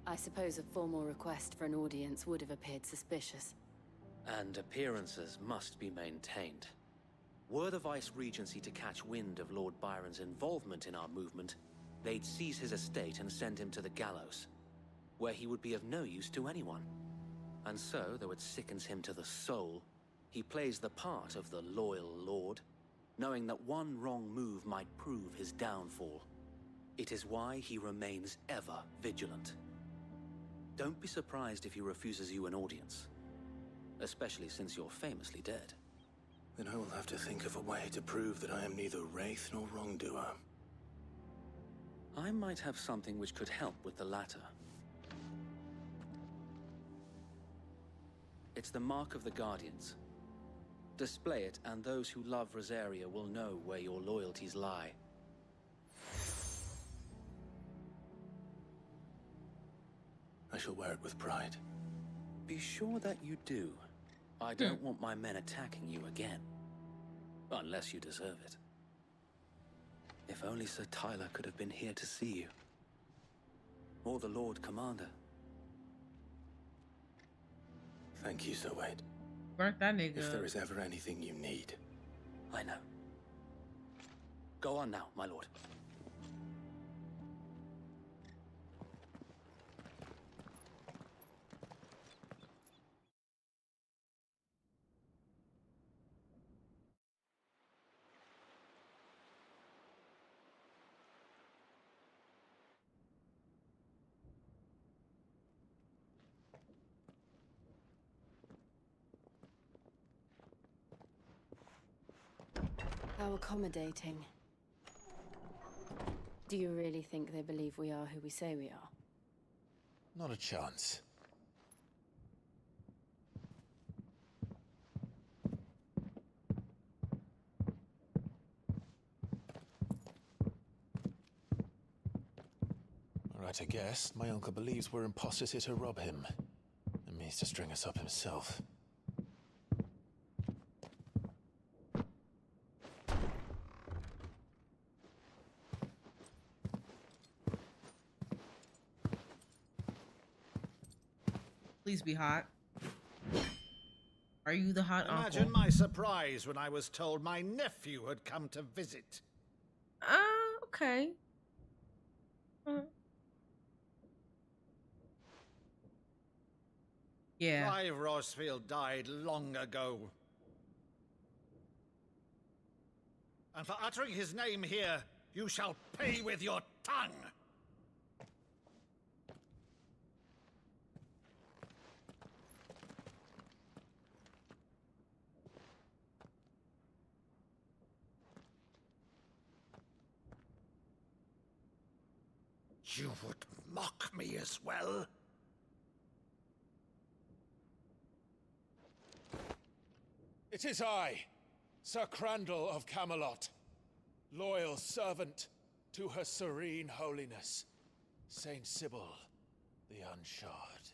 I suppose a formal request for an audience would have appeared suspicious. And appearances must be maintained. Were the Vice-Regency to catch wind of Lord Byron's involvement in our movement, they'd seize his estate and send him to the gallows, where he would be of no use to anyone. And so, though it sickens him to the soul, he plays the part of the loyal lord, knowing that one wrong move might prove his downfall. It is why he remains ever vigilant. Don't be surprised if he refuses you an audience, especially since you're famously dead. Then I will have to think of a way to prove that I am neither wraith nor wrongdoer. I might have something which could help with the latter. It's the mark of the Guardians. Display it, and those who love Rosaria will know where your loyalties lie. I shall wear it with pride. Be sure that you do. I don't want my men attacking you again. Unless you deserve it. If only Sir Tyler could have been here to see you. Or the Lord Commander. Thank you, Sir Wade. Burnt that nigga. If there is ever anything you need. I know. Go on now, my lord. How accommodating. Do you really think they believe we are who we say we are? Not a chance. Right, I guess. My uncle believes we're imposters here to rob him. And means to string us up himself. Please be hot. Are you the hot Imagine uncle? my surprise when I was told my nephew had come to visit. Okay. Yeah. Clive Rosfield died long ago. And for uttering his name here, you shall pay with your tongue. You would mock me as well? It is I, Sir Crandall of Camelot, loyal servant to Her Serene Holiness, Saint Sybil the Unshod.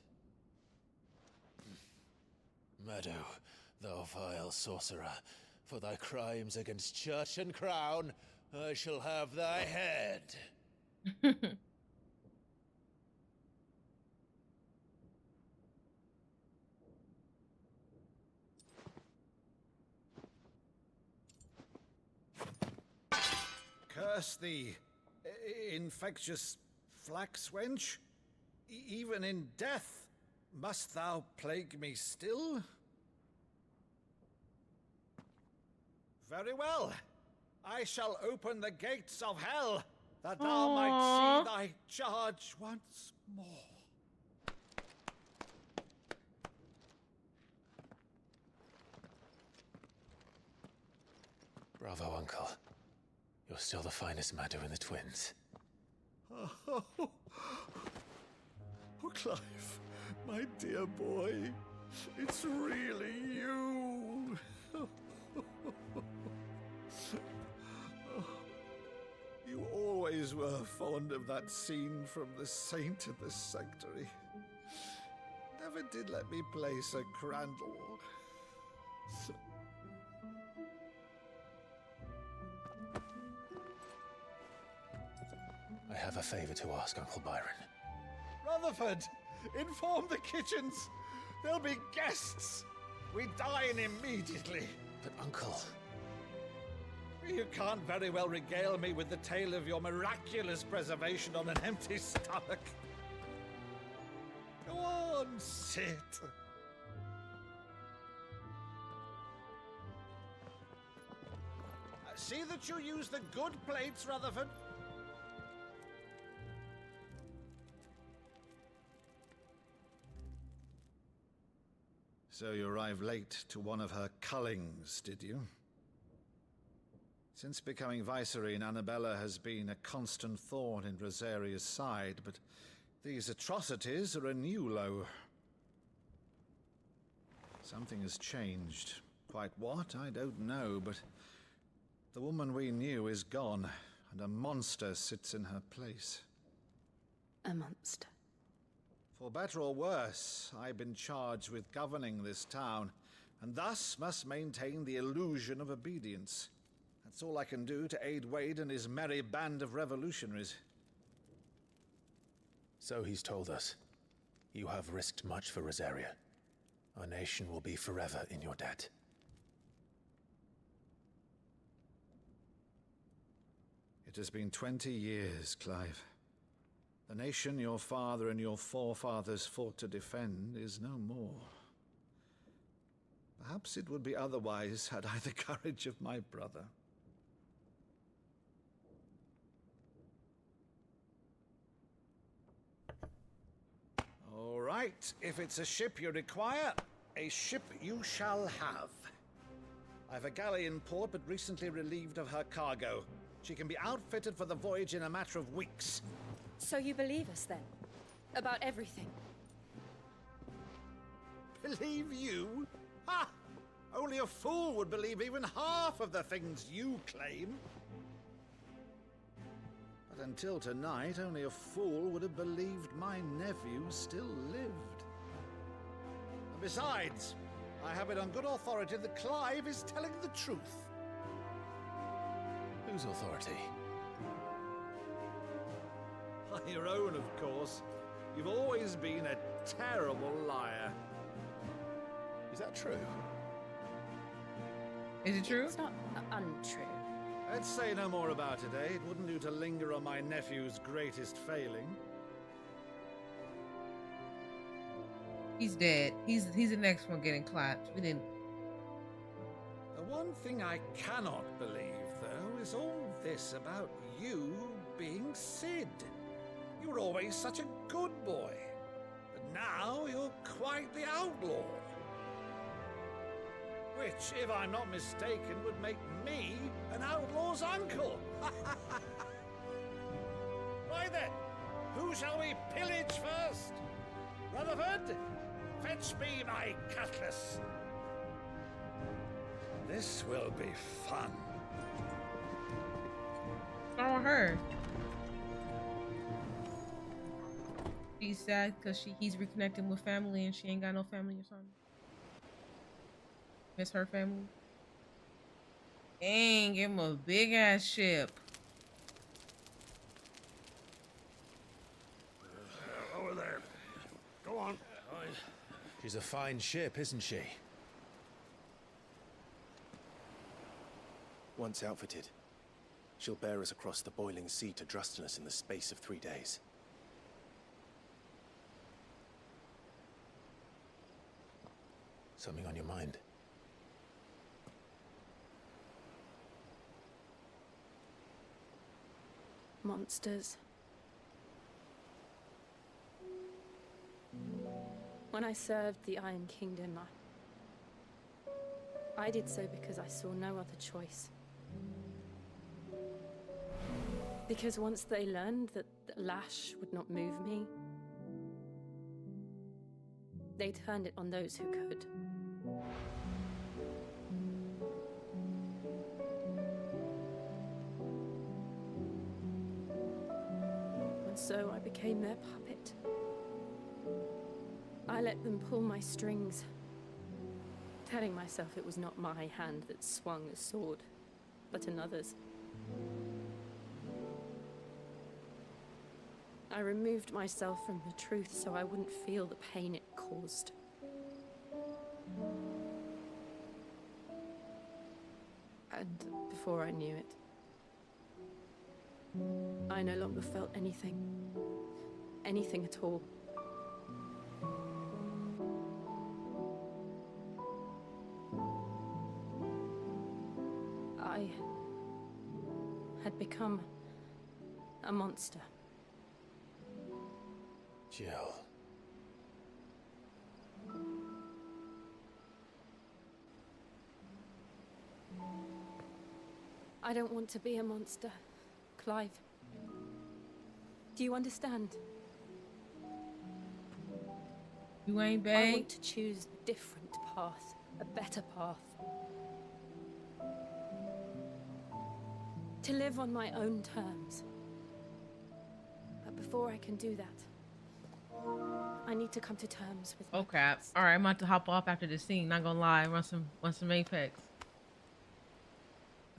Meadow, thou vile sorcerer, for thy crimes against church and crown, I shall have thy head. Curse thee, infectious flax wench. Even in death, must thou plague me still? Very well. I shall open the gates of hell, that thou might see thy charge once more. Bravo, Uncle. You're still the finest Meadow in the twins. Oh, Clive, my dear boy, it's really you. You always were fond of that scene from The Saint in the Sanctuary. Never did let me play Sir Crandall. I have a favor to ask, Uncle Byron. Rutherford, inform the kitchens. There'll be guests. We dine immediately. But, Uncle... You can't very well regale me with the tale of your miraculous preservation on an empty stomach. Go on, sit. See that you use the good plates, Rutherford. So you arrived late to one of her cullings, did you? Since becoming Vicereine, Annabella has been a constant thorn in Rosaria's side, but these atrocities are a new low. Something has changed. Quite what, I don't know, but the woman we knew is gone, and a monster sits in her place. A monster? For better or worse, I've been charged with governing this town, and thus must maintain the illusion of obedience. That's all I can do to aid Wade and his merry band of revolutionaries. So he's told us. You have risked much for Rosaria. Our nation will be forever in your debt. It has been 20 years, Clive. The nation your father and your forefathers fought to defend is no more. Perhaps it would be otherwise had I the courage of my brother. All right, if it's a ship you require, a ship you shall have. I've a galley in port, but recently relieved of her cargo. She can be outfitted for the voyage in a matter of weeks. So you believe us then? About everything? Believe you? Ha! Only a fool would believe even half of the things you claim. But until tonight, only a fool would have believed my nephew still lived. And besides, I have it on good authority that Clive is telling the truth. Whose authority? Your own, of course. You've always been a terrible liar. Is that true? Is it true? It's not untrue. Let's say no more about it, eh? It wouldn't do to linger on my nephew's greatest failing. He's dead. He's the next one getting clapped. We didn't. The one thing I cannot believe, though, is all this about you being Sid. You were always such a good boy, but now you're quite the outlaw. Which, if I'm not mistaken, would make me an outlaw's uncle. Right then, who shall we pillage first? Rutherford, fetch me my cutlass. This will be fun. Oh, her. She's sad because he's reconnecting with family and she ain't got no family or something. Miss her family. Dang, give him a big ass ship. Over there. Go on. She's a fine ship, isn't she? Once outfitted, she'll bear us across the boiling sea to Drustinus in the space of 3 days. Something on your mind? Monsters. When I served the Iron Kingdom, I did so because I saw no other choice. Because once they learned that the lash would not move me, they turned it on those who could. And so I became their puppet. I let them pull my strings, telling myself it was not my hand that swung a sword, but another's. I removed myself from the truth so I wouldn't feel the pain it caused. And before I knew it, I no longer felt anything. Anything at all. I had become a monster. Jill. I don't want to be a monster, Clive. Do you understand? You ain't I bae. want to choose a different path, a better path. To live on my own terms. But before I can do that, I need to come to terms with my crap. All right, I'm about to hop off after this scene. Not gonna lie, run some Apex.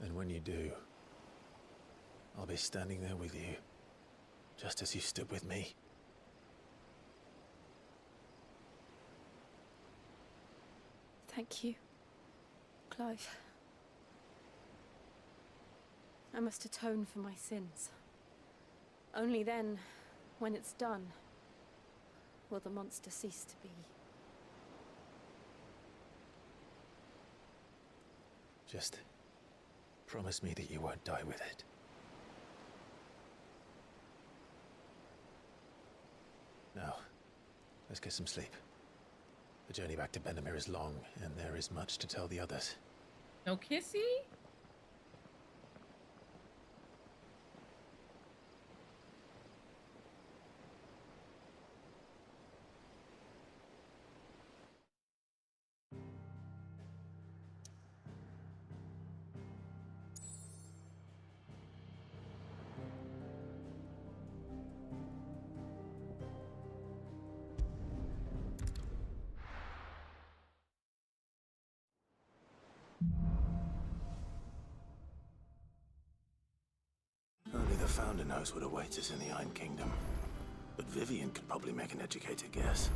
And when you do, I'll be standing there with you, just as you stood with me. Thank you, Clive. I must atone for my sins. Only then, when it's done, will the monster cease to be. Just promise me that you won't die with it. Now, let's get some sleep. The journey back to Benamir is long, and there is much to tell the others. No kissy? Only the Founder knows what awaits us in the Iron Kingdom. But Vivian could probably make an educated guess.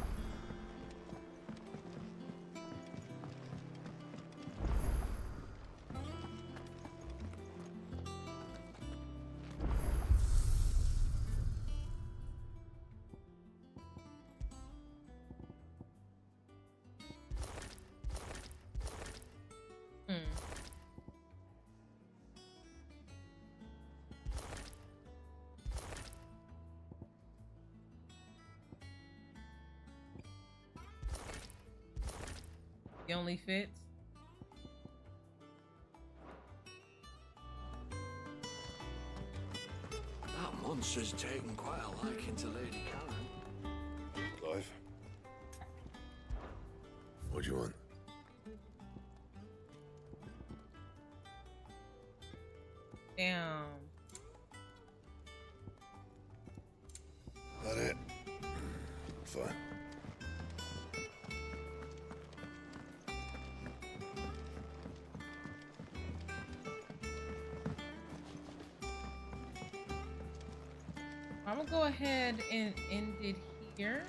He only fits. That monster's taken quite a liking to Lady Karen. Clive? What do you want? Damn. That it? Fine. I'm gonna go ahead and end it here.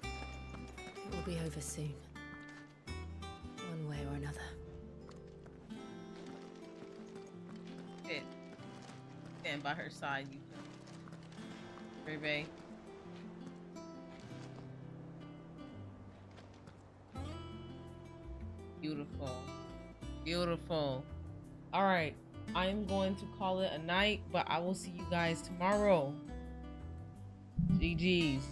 It will be over soon. One way or another. It. Stand by her side, you Ray. Beautiful. Beautiful. All right. I'm going to call it a night, but I will see you guys tomorrow. GG's.